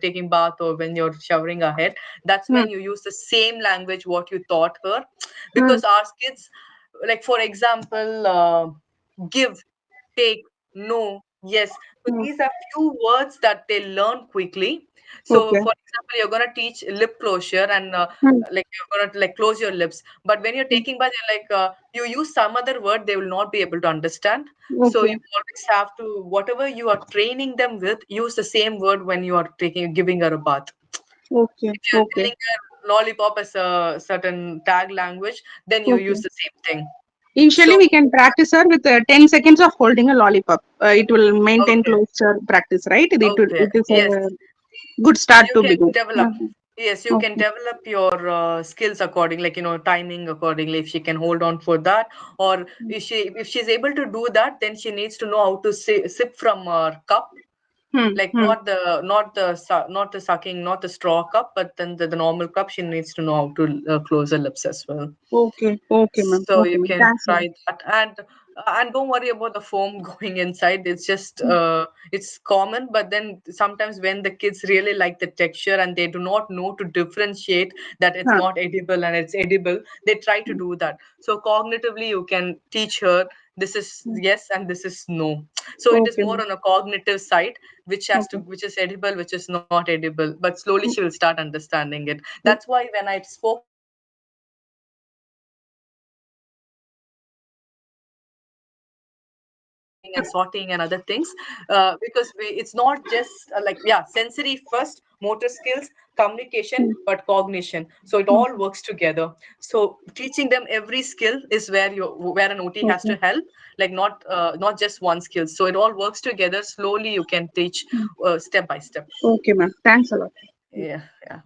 taking bath or when you're showering her head, that's Mm, when you use the same language what you taught her. mm, Because our kids, like for example, give, take, no, yes. So mm. these are few words that they learn quickly. So Okay. for example, you're gonna teach lip closure, and Mm, like you're gonna like close your lips. But when you're mm. taking bath, you're like you use some other word they will not be able to understand. So Okay. you always have to, whatever you are training them with, use the same word when you are giving her a bath. Okay. If you're Okay. telling her lollipop as a certain tag language, then you use Okay. the same thing. Initially, So we can practice her with 10 seconds of holding a lollipop. It will maintain okay, closer practice, right? okay, It is yes, a good start you to can begin. develop. Yes, you can Okay. develop your skills according, like timing accordingly. If she can hold on for that, or if she's able to do that, then she needs to know how to sip from a cup, Hmm. like Hmm. not the sucking, not the straw cup, but then the normal cup. She needs to know how to close her lips as well. Okay. Okay, ma'am. So Okay, you ma'am. can Thanks a lot. try that, and don't worry about the foam going inside. It's just it's common, but then sometimes when the kids really like the texture and they do not know to differentiate that it's Huh. not edible and it's edible, they try to do that. So cognitively you can teach her this is yes and this is no. So it is Okay, more ma'am. on a cognitive side, Okay. which is edible, which is not edible, but slowly she will start understanding it. Mm, That's why when I spoke about cutting and sorting and other things, because it's not just like, yeah, sensory first, motor skills, communication, mm, but cognition, so it mm. all works together. So teaching them every skill is where an OT has to Okay. help, like not just one skill, so it all works together. Slowly you can teach step by step. Okay, ma'am. Thanks a lot. Yeah, yeah.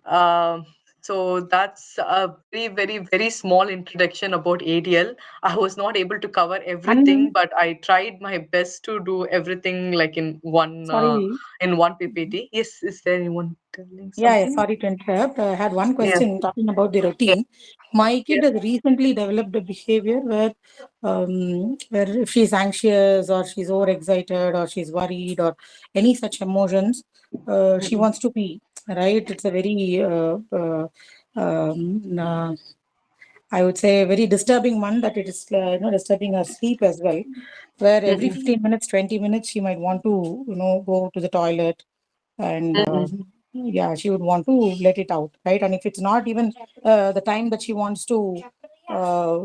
Um, so that's a very, very, very small introduction about ADL. I was not able to cover everything, And but I tried my best to do everything like sorry, in one PPT. Yes, is there anyone telling yeah, something? sorry to interrupt. I had one Yeah. question talking about the routine. My Yeah. kid has recently developed a behavior where if she's anxious or she's overexcited or she's worried or any such emotions, she Mm-mm. wants to pee. Right? It's a very I would say a very disturbing one that it is disturbing her sleep as well. Where every Mm-mm. 15 minutes, 20 minutes, she might want to go to the toilet and Mm-mm. yeah, she would want to let it out, right? And if it's not even the time that she wants to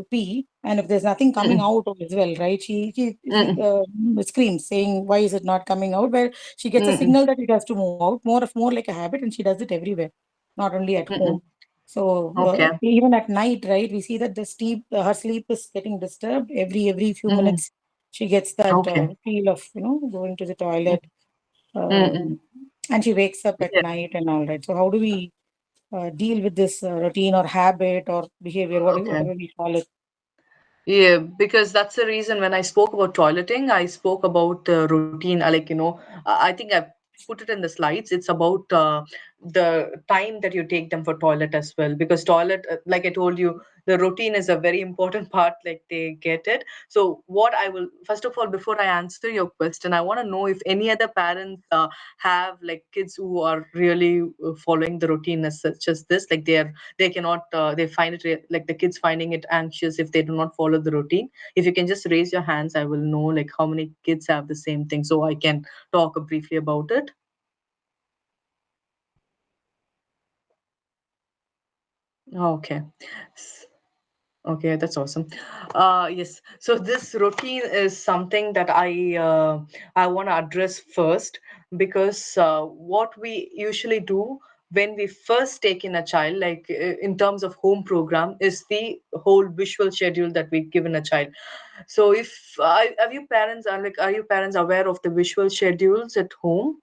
pee, and if there's nothing coming Mm-mm. out as well, right? She Mm-mm. screams saying, "Why is it not coming out?" Where she gets a Mm-mm. signal that it has to move out, more like a habit, and she does it everywhere, not only at Mm-mm. home. So Okay. even at night, right, we see that her sleep is getting disturbed every few Mm-mm. minutes. She gets that Okay. feel of going to the toilet, Mm-mm. and she wakes up at Yeah. night and all that. So how do we deal with this routine or habit or behavior, Okay. whatever we call it? Yeah, because that's the reason when I spoke about toileting, I spoke about the routine. Like, I think I've put it in the slides. It's about the time that you take them for toilet as well. Because toilet, like I told you, the routine is a very important part. Like they get it. So, what I will, first of all, before I answer your question, I want to know if any other parents have like kids who are really following the routine as such as this. Like they cannot they find it like the kids finding it anxious if they do not follow the routine. If you can just raise your hands, I will know like how many kids have the same thing, so I can talk briefly about it. Okay. S- okay, that's awesome. Yes, so this routine is something that I want to address first, because what we usually do when we first take in a child, like in terms of home program, is the whole visual schedule that we give in a child. So if are you parents aware of the visual schedules at home?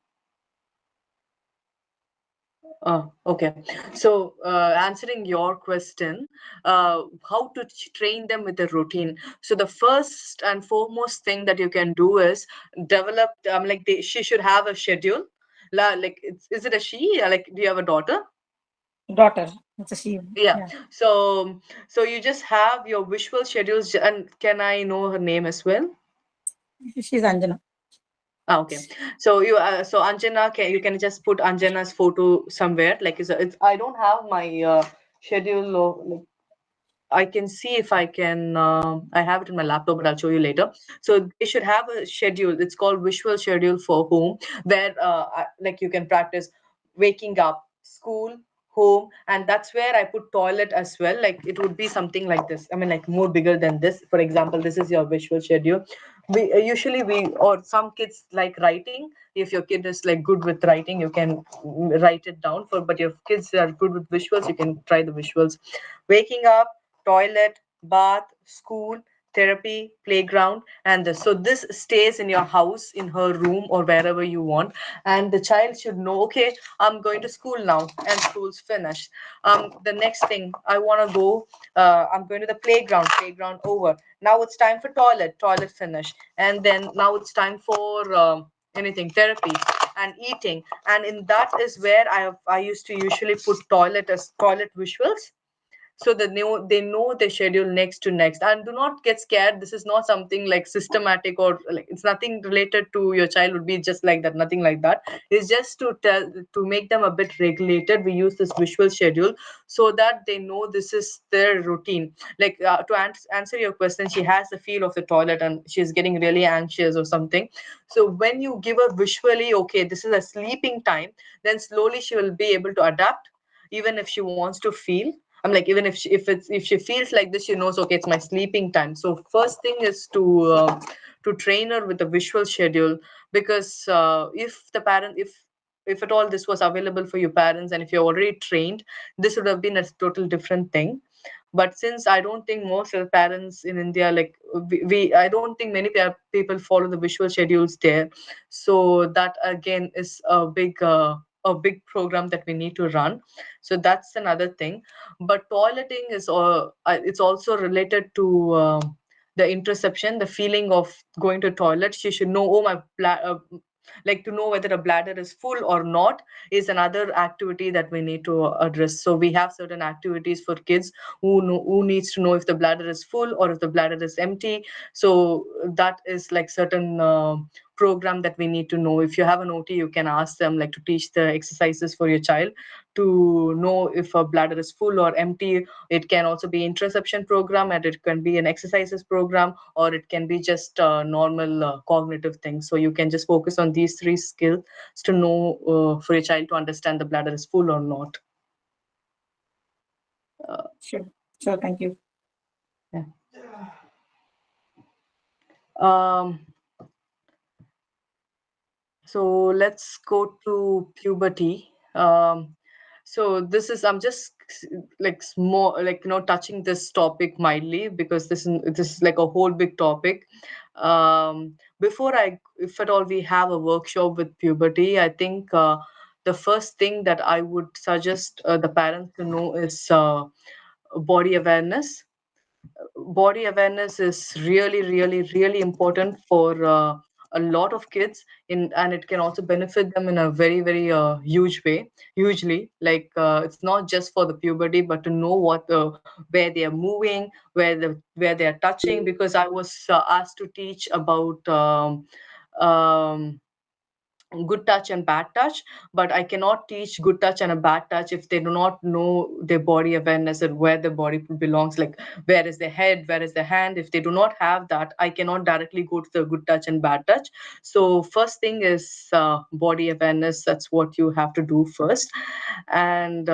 Okay. So, answering your question, how to train them with a routine. So, the first and foremost thing that you can do is develop. Like she should have a schedule. Like, is it a she? Like, do you have a daughter? Daughter, it's a she. Yeah. Yeah, So you just have your visual schedules, and can I know her name as well? she's Anjana. Ah, okay. So so Anjana, you can just put Anjana's photo somewhere. Like, I don't have my schedule. Like, I can see if I can. I have it in my laptop, but I'll show you later. So they should have a schedule. It's called visual schedule for home, where like you can practice waking up, school, home, and that's where I put toilet as well. Like it would be something like this. I mean, like more bigger than this. For example, this is your visual schedule. We usually we or some kids like writing. If your kid is like good with writing, you can write it down. But your kids are good with visuals, you can try the visuals. Waking up, toilet, bath, school, therapy, playground, and this. So this stays in your house, in her room, or wherever you want. And the child should know, okay, I'm going to school now, and school's finished. The next thing I want to go, I'm going to the playground, playground over. Now it's time for toilet, toilet finished. And then now it's time for anything, therapy and eating. And in that is where I used to usually put toilet as toilet visuals, so they know the schedule next to next. And do not get scared, this is not something like systematic, or like it's nothing related to your child would be just like that, nothing like that. It's just to make them a bit regulated. We use this visual schedule so that they know this is their routine. Like to answer your question, she has the feel of the toilet and she's getting really anxious or something. So when you give her visually, okay, this is a sleeping time, then slowly she will be able to adapt. Even if she wants to feel, I'm like, even if she feels like this, she knows, okay, it's my sleeping time. So first thing is to train her with a visual schedule. Because if the parent if at all this was available for your parents, and if you're already trained, this would have been a total different thing. But since I don't think most of the parents in India, like I don't think many people follow the visual schedules there. So that again is a big program that we need to run. So that's another thing. But toileting is it's also related to the interception, the feeling of going to toilet. She should know, oh, like to know whether a bladder is full or not is another activity that we need to address. So we have certain activities for kids who needs to know if the bladder is full or if the bladder is empty. So that is like certain program that we need to know. If you have an OT, you can ask them like to teach the exercises for your child to know if a bladder is full or empty. It can also be interception program, and it can be an exercises program, or it can be just normal cognitive things. So you can just focus on these three skills to know for your child to understand the bladder is full or not. Sure. So thank you. Yeah. Um, so let's go to puberty. So this is, I'm just like more like touching this topic mildly, because this is like a whole big topic. Before if at all we have a workshop with puberty, I think the first thing that I would suggest the parents to know is body awareness. Body awareness is really, really, really important for a lot of kids, and it can also benefit them in a very, very huge way, hugely. Like it's not just for the puberty, but to know where they are moving, where they are touching. Because I was asked to teach about um, good touch and bad touch, but I cannot teach good touch and a bad touch if they do not know their body awareness and where the body belongs, like where is the head, where is the hand. If they do not have that, I cannot directly go to the good touch and bad touch. So first thing is body awareness. That's what you have to do first. And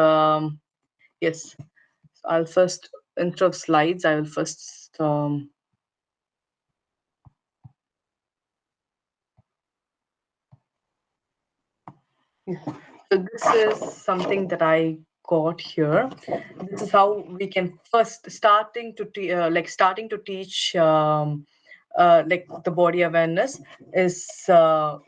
yes, I'll first, instead of slides, I will first yeah. So this is something that I got here. This is how we can first starting to teach like the body awareness is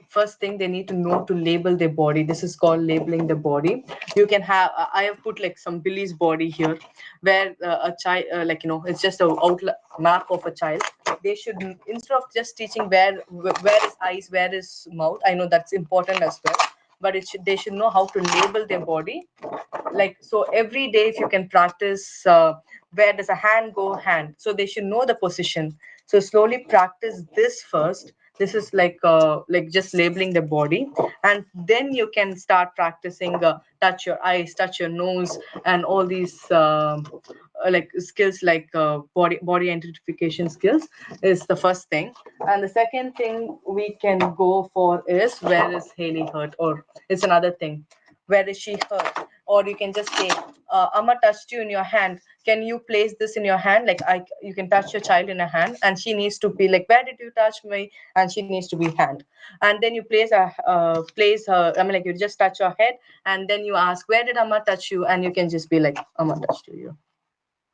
first thing they need to know to label their body. This is called labeling the body. You can have I have put like some Billy's body here, where a child it's just a map of a child. They should, instead of just teaching where is eyes, where is mouth, I know that's important as well, but they should know how to label their body. Like, so every day if you can practice where does a hand go, hand, so they should know the position. So slowly practice this first. This is like just labeling the body, and then you can start practicing touch your eyes, touch your nose, and all these like skills, like body identification skills is the first thing. And the second thing we can go for is where is Haley hurt, or it's another thing, where is she hurt. Or you can just say, Amma touched you in your hand, can you place this in your hand? Like you can touch your child in a hand, and she needs to be like, where did you touch me? And she needs to be hand. And then you place her, I mean, like you just touch her head, and then you ask, where did Amma touch you? And you can just be like, Amma touched you.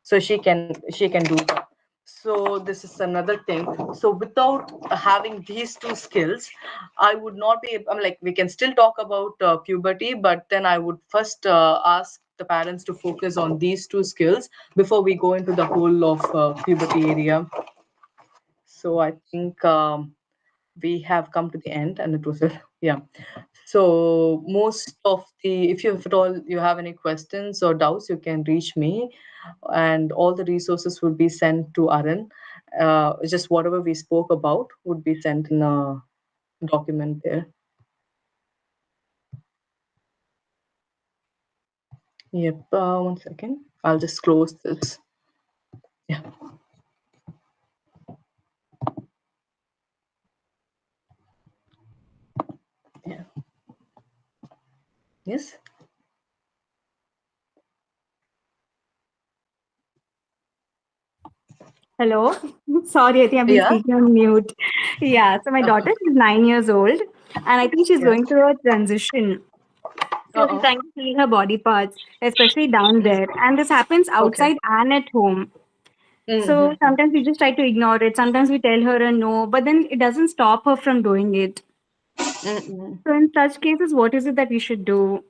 So she can do that. So this is another thing. So without having these two skills, I would not be. I'm like, we can still talk about puberty, but then I would first ask the parents to focus on these two skills before we go into the whole of puberty area. So I think we have come to the end, and it was a yeah. So most of the, if you if at all you have any questions or doubts, you can reach me, and all the resources will be sent to Arun. Just whatever we spoke about would be sent in a document there. Yep. One second. I'll just close this. Yeah. Yeah. Yes. Hello. Sorry, I think I've been Yeah. speaking on mute. Yeah, so my daughter is 9 years old, and I think she's Yeah. going through a transition. So she's Uh-oh. trying to feel her body parts, especially down there. And this happens Okay. outside and at home. So Mm-hmm. sometimes we just try to ignore it. Sometimes we tell her a no, but then it doesn't stop her from doing it. Mm-hmm. So in such cases, what is it that we should do?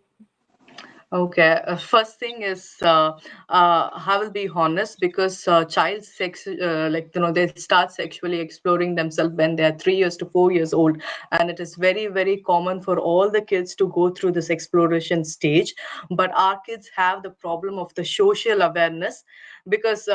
Okay. First thing is, I will be honest because child sex, like they start sexually exploring themselves when they are 3 years to 4 years old, and it is very very common for all the kids to go through this exploration stage. But our kids have the problem of the social awareness because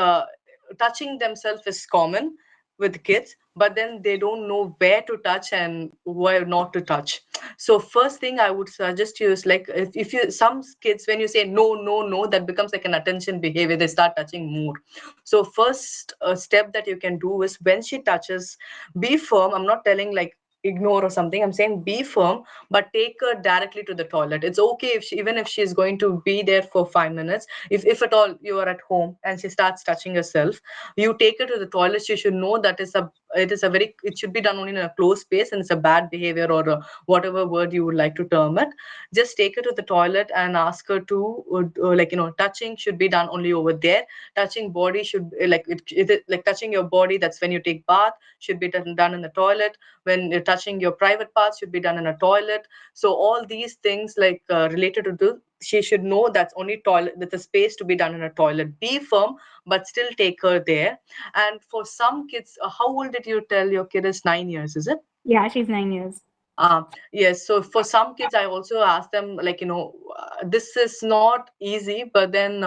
touching themselves is common with kids, but then they don't know where to touch and where not to touch. So first thing I would suggest you is like, if you, some kids, when you say no no no, that becomes like an attention behavior, they start touching more. So first step that you can do is, when she touches, be firm. I'm not telling like ignore or something, I'm saying be firm, but take her directly to the toilet. It's okay if she, even if she's going to be there for 5 minutes, if at all you are at home and she starts touching herself, you take her to the toilet. She should know that is a, it is a very, it should be done only in a closed space, and it's a bad behavior, or whatever word you would like to term it. Just take her to the toilet and ask her to like touching should be done only over there. Touching body should like like touching your body, that's when you take bath, should be done in the toilet. When you're touching your private parts, should be done in a toilet. So all these things like related to the, she should know that's only toilet, that the space to be done in a toilet. Be firm, but still take her there. And for some kids, how old did you tell your kid is? 9 years, is it? Yeah, she's 9 years. Yes. So for some kids, I also ask them, like, this is not easy, but then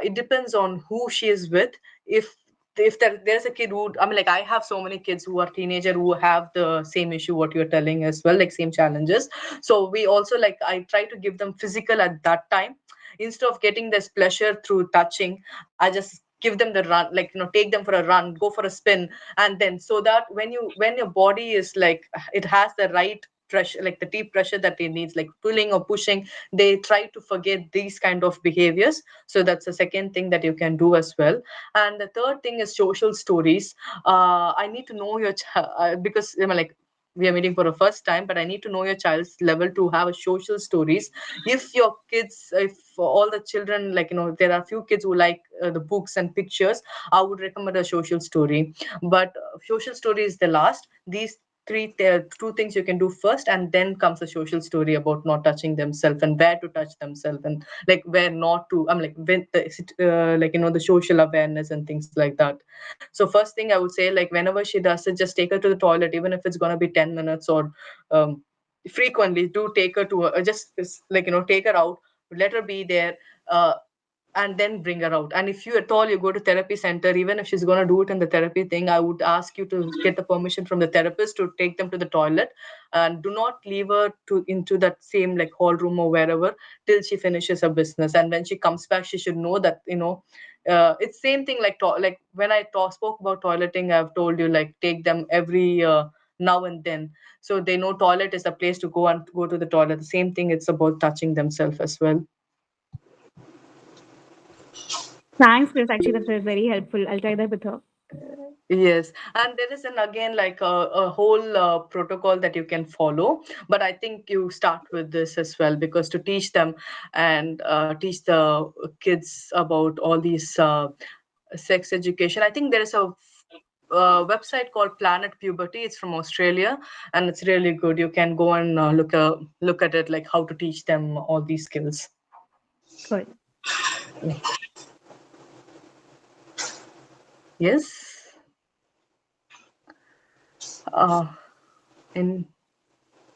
it depends on who she is with. If there's a kid who, I mean, like, I have so many kids who are teenager who have the same issue what you're telling as well, like same challenges. So we also, like, I try to give them physical at that time. Instead of getting this pleasure through touching, I just give them the run, like, take them for a run, go for a spin. And then, so that when your body is like, it has the right pressure, like the deep pressure that it needs, like pulling or pushing, they try to forget these kind of behaviors. So that's the second thing that you can do as well. And the third thing is social stories. I need to know your because like, we are meeting for the first time, but I need to know your child's level to have a social stories. If your kids, if all the children, like, there are few kids who like the books and pictures, I would recommend a social story. But social story is the last. These three, two things you can do first, and then comes a social story about not touching themselves and where to touch themselves, and like where not to. I'm like, when the like, the social awareness and things like that. So first thing I would say, like, whenever she does it, just take her to the toilet, even if it's going to be 10 minutes, or um, frequently do take her to just like, take her out, let her be there, uh, and then bring her out. And if you at all you go to therapy center, even if she's going to do it in the therapy thing, I would ask you to get the permission from the therapist to take them to the toilet, and do not leave her to into that same like hall room or wherever till she finishes her business. And when she comes back, she should know that, it's same thing like like when I spoke about toileting, I've told you, like, take them every now and then, so they know toilet is a place to go and go to the toilet. The same thing, it's about touching themselves as well. Thanks, Chris. Actually, that was very helpful. I'll try that with her. Yes, and there is an again like a whole protocol that you can follow. But I think you start with this as well, because to teach them and teach the kids about all these sex education. I think there is a website called Planet Puberty. It's from Australia, and it's really good. You can go and look at it, like how to teach them all these skills. Good. Yes. Uh,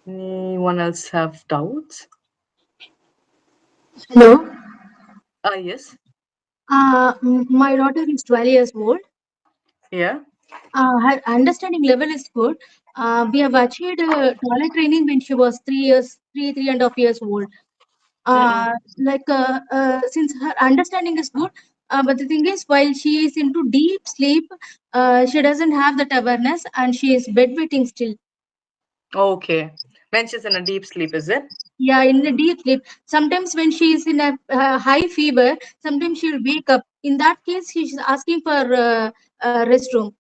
anyone else have doubts? Hello. Yes. My daughter is 12 years old. Yeah. Her understanding level is good. We have achieved toilet training when she was 3 years, 3.5 years old. Mm-mm. Since her understanding is good, but the thing is, while she is into deep sleep, she doesn't have that awareness and she is bedwetting still. Okay. When she's in a deep sleep, is it? Yeah, in a deep sleep. Sometimes when she is in a high fever, sometimes she will wake up. In that case, she is asking for restroom.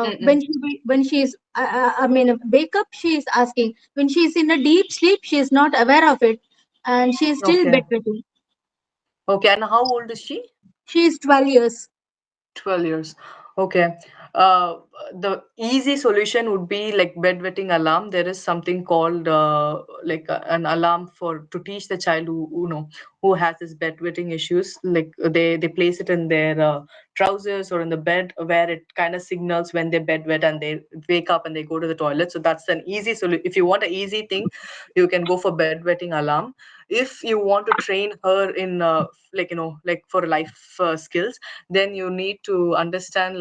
Mm-mm. When she is, I mean, wake up, she is asking. When she is in a deep sleep, she is not aware of it, and she is still Okay. bedwetting. Okay. And how old is she? She is 12 years. 12 years. Okay. Uh, the easy solution would be like bedwetting alarm. There is something called an alarm for to teach the child who has this bedwetting issues. Like they place it in their trousers or in the bed where it kind of signals when they bedwet and they wake up and they go to the toilet. So that's an easy solution. If you want an easy thing, you can go for bedwetting alarm. If you want to train her in like for life skills, then you need to understand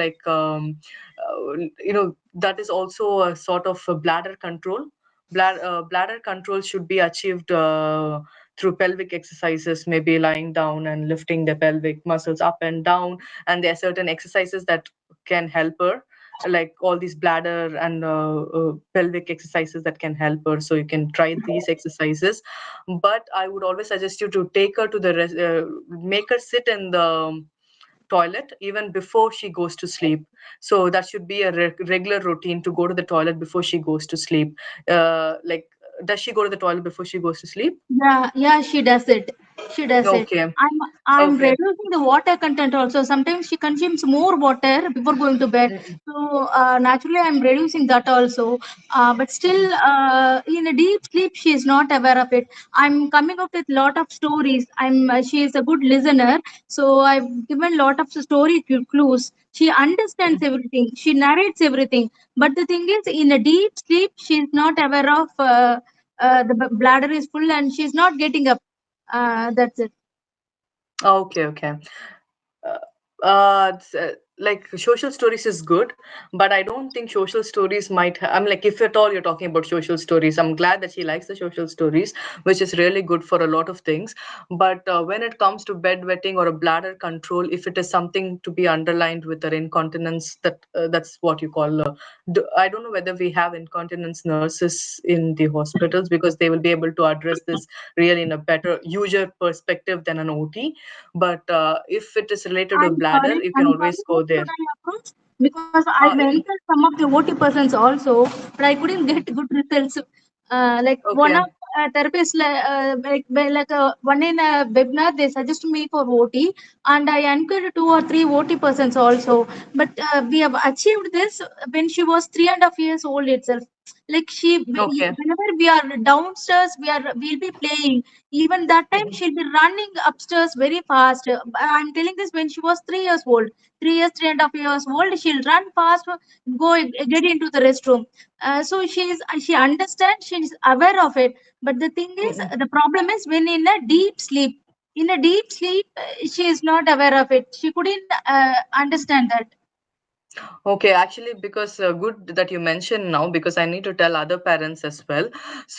that is also a sort of a bladder control. Bladder control should be achieved through pelvic exercises, maybe lying down and lifting the pelvic muscles up and down. And there are certain exercises that can help her, like all these bladder and pelvic exercises that can help her. So you can try these exercises. But I would always suggest you to take her to make her sit in the toilet even before she goes to sleep. So that should be a regular routine to go to the toilet before she goes to sleep. Like, does she go to the toilet before she goes to sleep? Yeah, she does it. She does it. Okay. I'm Okay. reducing the water content also. Sometimes she consumes more water before going to bed. Mm-mm. So naturally, I'm reducing that also. But still, in a deep sleep, she is not aware of it. I'm coming up with lot of stories. She is a good listener, so I've given lot of story clues. She understands everything. She narrates everything. But the thing is, in a deep sleep, she is not aware of. The bladder is full and she's not getting up. That's it. Okay, okay. uh, like social stories is good, but I don't think social stories I'm like, if at all you're talking about social stories, I'm glad that she likes the social stories, which is really good for a lot of things. But when it comes to bedwetting or a bladder control, if it is something to be underlined with an incontinence, that's what you call I don't know whether we have incontinence nurses in the hospitals, because they will be able to address this really in a better user perspective than an OT. But if it is related to bladder, you can I'm always sorry. go Who there. should I approach? Because I've Yeah. entered some of the OT persons also, but I couldn't get good results. Like one Okay. of therapists, one in a webinar, they suggested me for OT, and I encouraged 2 or 3 OT persons also. But we have achieved this when she was 3.5 years old itself. Like Okay. whenever we are downstairs, we'll be playing. Even that time, Mm-mm. she'll be running upstairs very fast. I'm telling this when she was 3 years old. 3 years, 3.5 years old, she'll run fast, get into the restroom. So she understands, she's aware of it. But the thing is, Mm-mm. the problem is when in a deep sleep. In a deep sleep, she is not aware of it. She couldn't understand that. Okay, actually, because good that you mentioned now, because I need to tell other parents as well.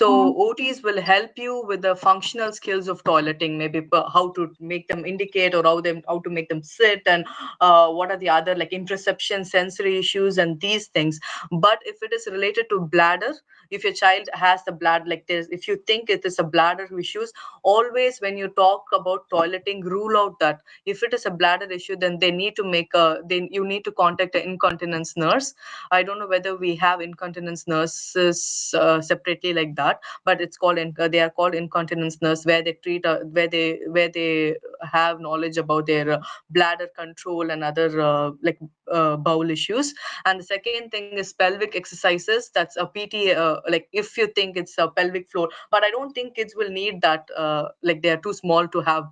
Uh, So OTs will help you with the functional skills of toileting, maybe how to make them indicate, or how to make them sit, and what are the other like interoception, sensory issues, and these things. But if it is related to bladder, if your child has the bladder like this, if you think it is a bladder issues, always when you talk about toileting, rule out that if it is a bladder issue, then they need to make a then you need to contact an incontinence nurse. I don't know whether we have incontinence nurses separately like that, but it's called they are called incontinence nurse, where they treat where they have knowledge about their bladder control and other bowel issues. And the second thing is pelvic exercises. That's a PT. Like if you think it's a pelvic floor, but I don't think kids will need that. Like they are too small to have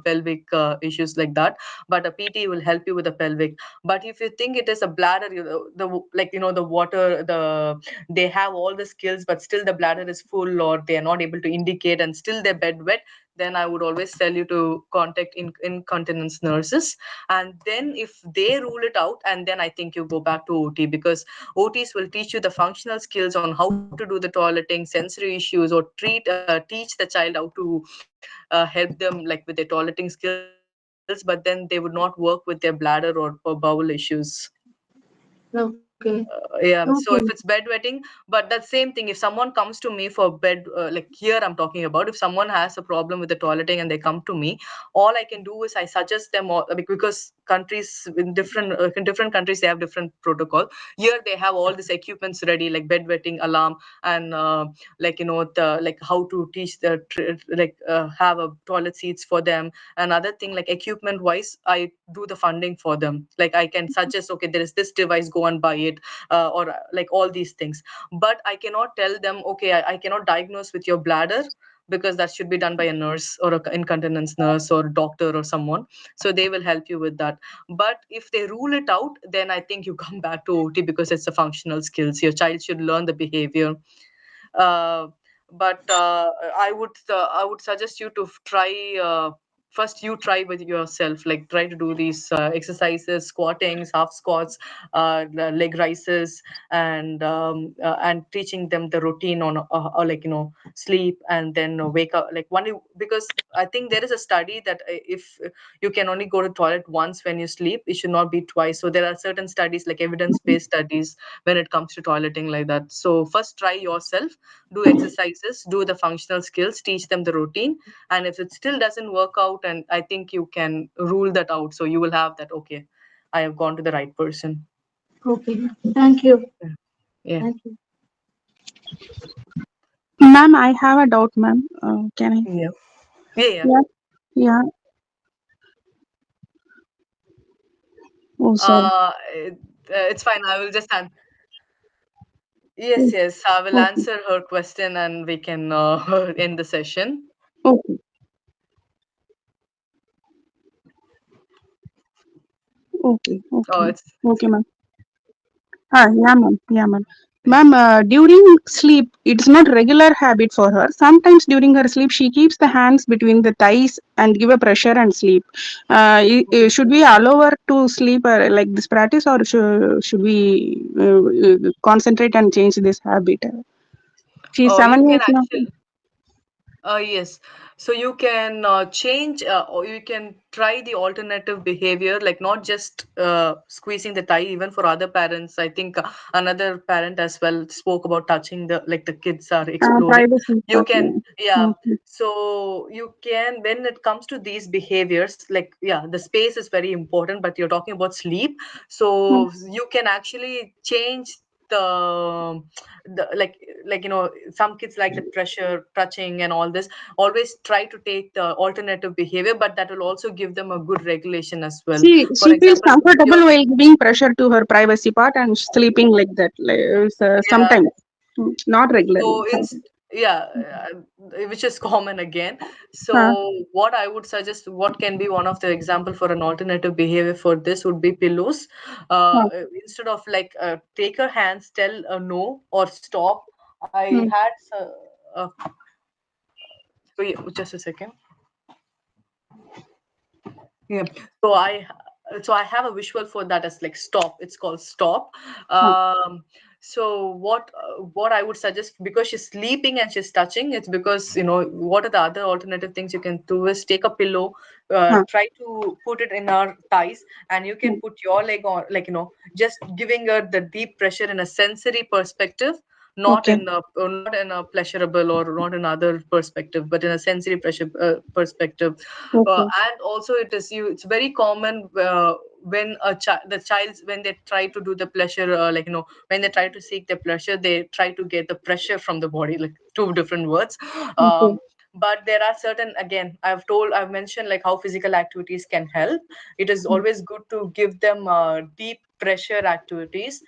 pelvic issues like that. But a PT will help you with the pelvic. But if you think it is a bladder, the water, they have all the skills, but still the bladder is full, or they are not able to indicate, and still their bed wet, then I would always tell you to contact incontinence nurses. And then if they rule it out, and then I think you go back to OT, because OTs will teach you the functional skills on how to do the toileting, sensory issues, or teach the child how to help them like with their toileting skills, but then they would not work with their bladder or bowel issues. Okay. Yeah, so if it's bedwetting, but that same thing, if someone comes to me for like here I'm talking about, if someone has a problem with the toileting and they come to me, all I can do is I suggest them all, because countries in different countries they have different protocol. Here they have all these equipments ready, like bedwetting alarm, and the like how to teach have a toilet seats for them. Another thing, like equipment wise, I do the funding for them. Like I can suggest, okay, there is this device, go and buy it, or like all these things. But I cannot tell them, okay, I cannot diagnose with your bladder, because that should be done by a nurse or a incontinence nurse or a doctor or someone. So they will help you with that. But if they rule it out, then I think you come back to OT, because it's a functional skills. Your child should learn the behavior. uh, but I would suggest you to try, first you try with yourself, like try to do these exercises, squattings, half squats, the leg rises, and teaching them the routine on sleep, and then wake up, like one, because I think there is a study that if you can only go to toilet once when you sleep, it should not be twice. So there are certain studies, like evidence based studies, when it comes to toileting like that. So first try yourself, do exercises, do the functional skills, teach them the routine. And if it still doesn't work out, and I think you can rule that out, so you will have that, okay, I have gone to the right person. Okay. Thank you. Yeah. Thank you. Ma'am, I have a doubt, ma'am. Can I? Yeah. Yeah. Yeah. Yeah. Oh, sorry. It's fine, I will just yes, Mm, yes, I will okay. answer her question, and we can end the session. Okay. Okay. Oh, Okay. it's Okay, ma'am. Yeah, ma'am. Yeah, ma'am. Ma'am, during sleep, it's not regular habit for her. Sometimes during her sleep, she keeps the hands between the thighs and give a pressure and sleep. Should we allow her to sleep like this practice, or should we concentrate and change this habit? She's oh, you seven can years now. actually yes. So you can change, or you can try the alternative behavior, like not just squeezing the thigh. Even for other parents, I think another parent as well spoke about touching the kids are exploring. Privacy. You can, yeah. Okay. So you can, when it comes to these behaviors, like yeah, the space is very important. But you're talking about sleep, Mm. so you can actually change the the some kids like the pressure touching and all this. Always try to take the alternative behavior, but that will also give them a good regulation as well. For She feels example, comfortable your while giving pressure to her privacy part and sleeping like that. Like, yeah. sometimes, not regularly. So yeah, which is common again. Huh. So what I would suggest, what can be one of the example for an alternative behavior for this would be pillows. Huh. Instead of like take her hands, tell no or stop. I Hmm. had uh, so yeah, just a second. Yeah. So I have a visual for that as like stop. It's called stop. Huh. So what I would suggest, because she's sleeping and she's touching, it's because what are the other alternative things you can do is take a pillow, Huh. try to put it in her thighs, and you can Hmm. put your leg on, like just giving her the deep pressure in a sensory perspective, not Okay. in a pleasurable or not in other perspective, but in a sensory pressure perspective. Okay. And also it's very common when the child, when they try to do the pleasure, when they try to seek the pleasure, they try to get the pressure from the body, like two different words. Okay. But there are certain, again, I've mentioned like how physical activities can help. It is always good to give them deep pressure activities,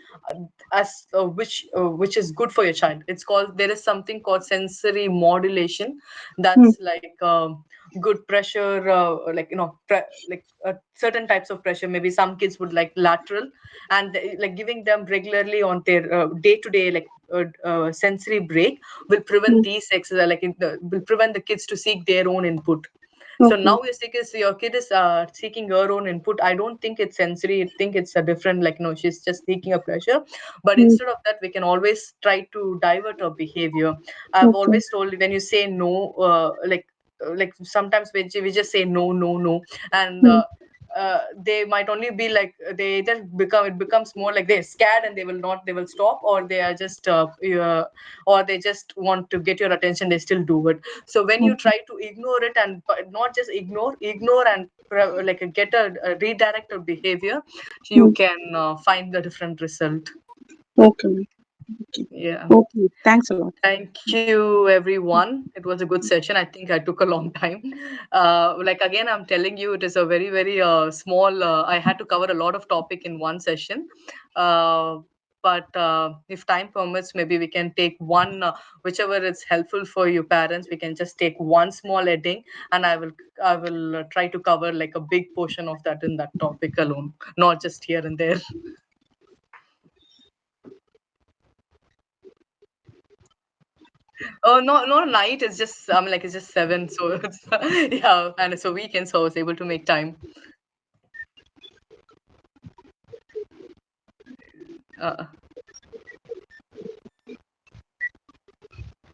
as which is good for your child. It's called, there is something called sensory modulation. Hmm. That's like good pressure, like certain types of pressure. Maybe some kids would like lateral, and like giving them regularly on their day to day, like sensory break, will prevent Hmm. these exercises, will prevent the kids to seek their own input. So Okay. now your kid is seeking her own input. I don't think it's sensory. I think it's a different, like, no, she's just seeking a pleasure. But Hmm. instead of that, we can always try to divert her behavior. I've Okay. always told, when you say no, like sometimes we just say no, no, no, and Hmm. they might only be like, they either become, it becomes more like they're scared and they will stop, or they are just or they just want to get your attention, they still do it. So when you Okay. try to ignore it, and not just ignore and get a redirected behavior, you Hmm. can find the different result. Okay. Okay. Yeah. Okay. Thanks a lot. Thank you, everyone. It was a good session. I think I took a long time. Like, again, I'm telling you, it is a very, very small. I had to cover a lot of topic in one session. But if time permits, maybe we can take one, whichever is helpful for you parents. We can just take one small heading, and I will try to cover like a big portion of that in that topic alone, not just here and there. Oh, no, not night. It's just like it's just 7, so it's yeah, and it's a weekend, so I was able to make time. Uh,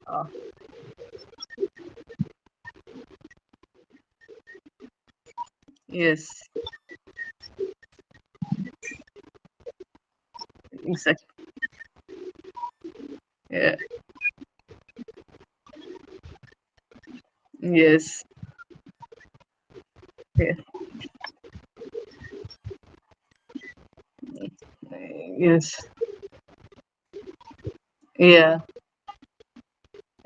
uh, yes, exactly. Yeah, yes, yeah, yes, yeah,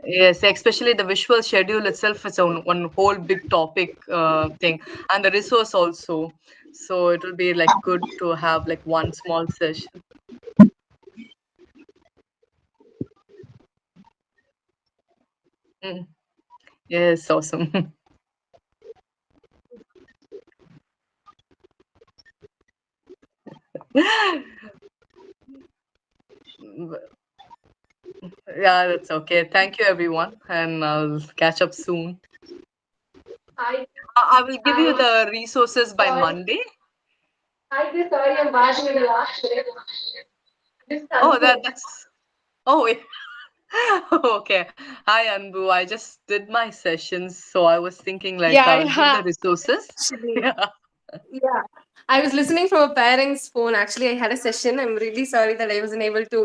yes. Especially the visual schedule itself is on one whole big topic thing, and the resource also. So it will be like good to have like one small session. Mm. Yes, awesome. Yeah, that's okay. Thank you, everyone, and I'll catch up soon. I I will give you I the resources by sorry. Monday. I did sorry I'm watching in the last minute. This Oh, Anbu. that's. Oh, yeah. Okay. Hi, Anbu. I just did my sessions, so I was thinking like Yeah, I'll give the yeah. resources. Actually, Yeah. yeah. I was listening from a parent's phone. Actually, I had a session. I'm really sorry that I wasn't able to,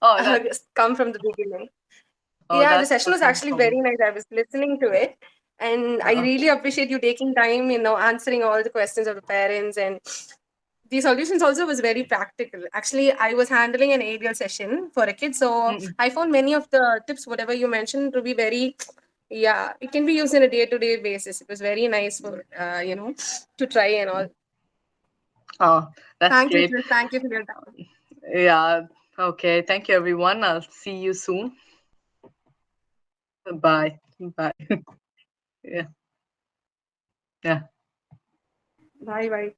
Oh, that. come from the beginning. Oh, Yeah, the that's session was no actually very problem. nice. I was listening to it, and I Uh, really appreciate you taking time, answering all the questions of the parents. And the solutions also was very practical. Actually, I was handling an ADL session for a kid, so mm, I found many of the tips, whatever you mentioned, to be very, yeah, it can be used in a day-to-day basis. It was very nice for to try and all. oh, that's Thank you, great. Chris. Thank you for your time. Yeah. Okay. Thank you, everyone. I'll see you soon. Bye. Bye. Yeah. Yeah. Bye, bye.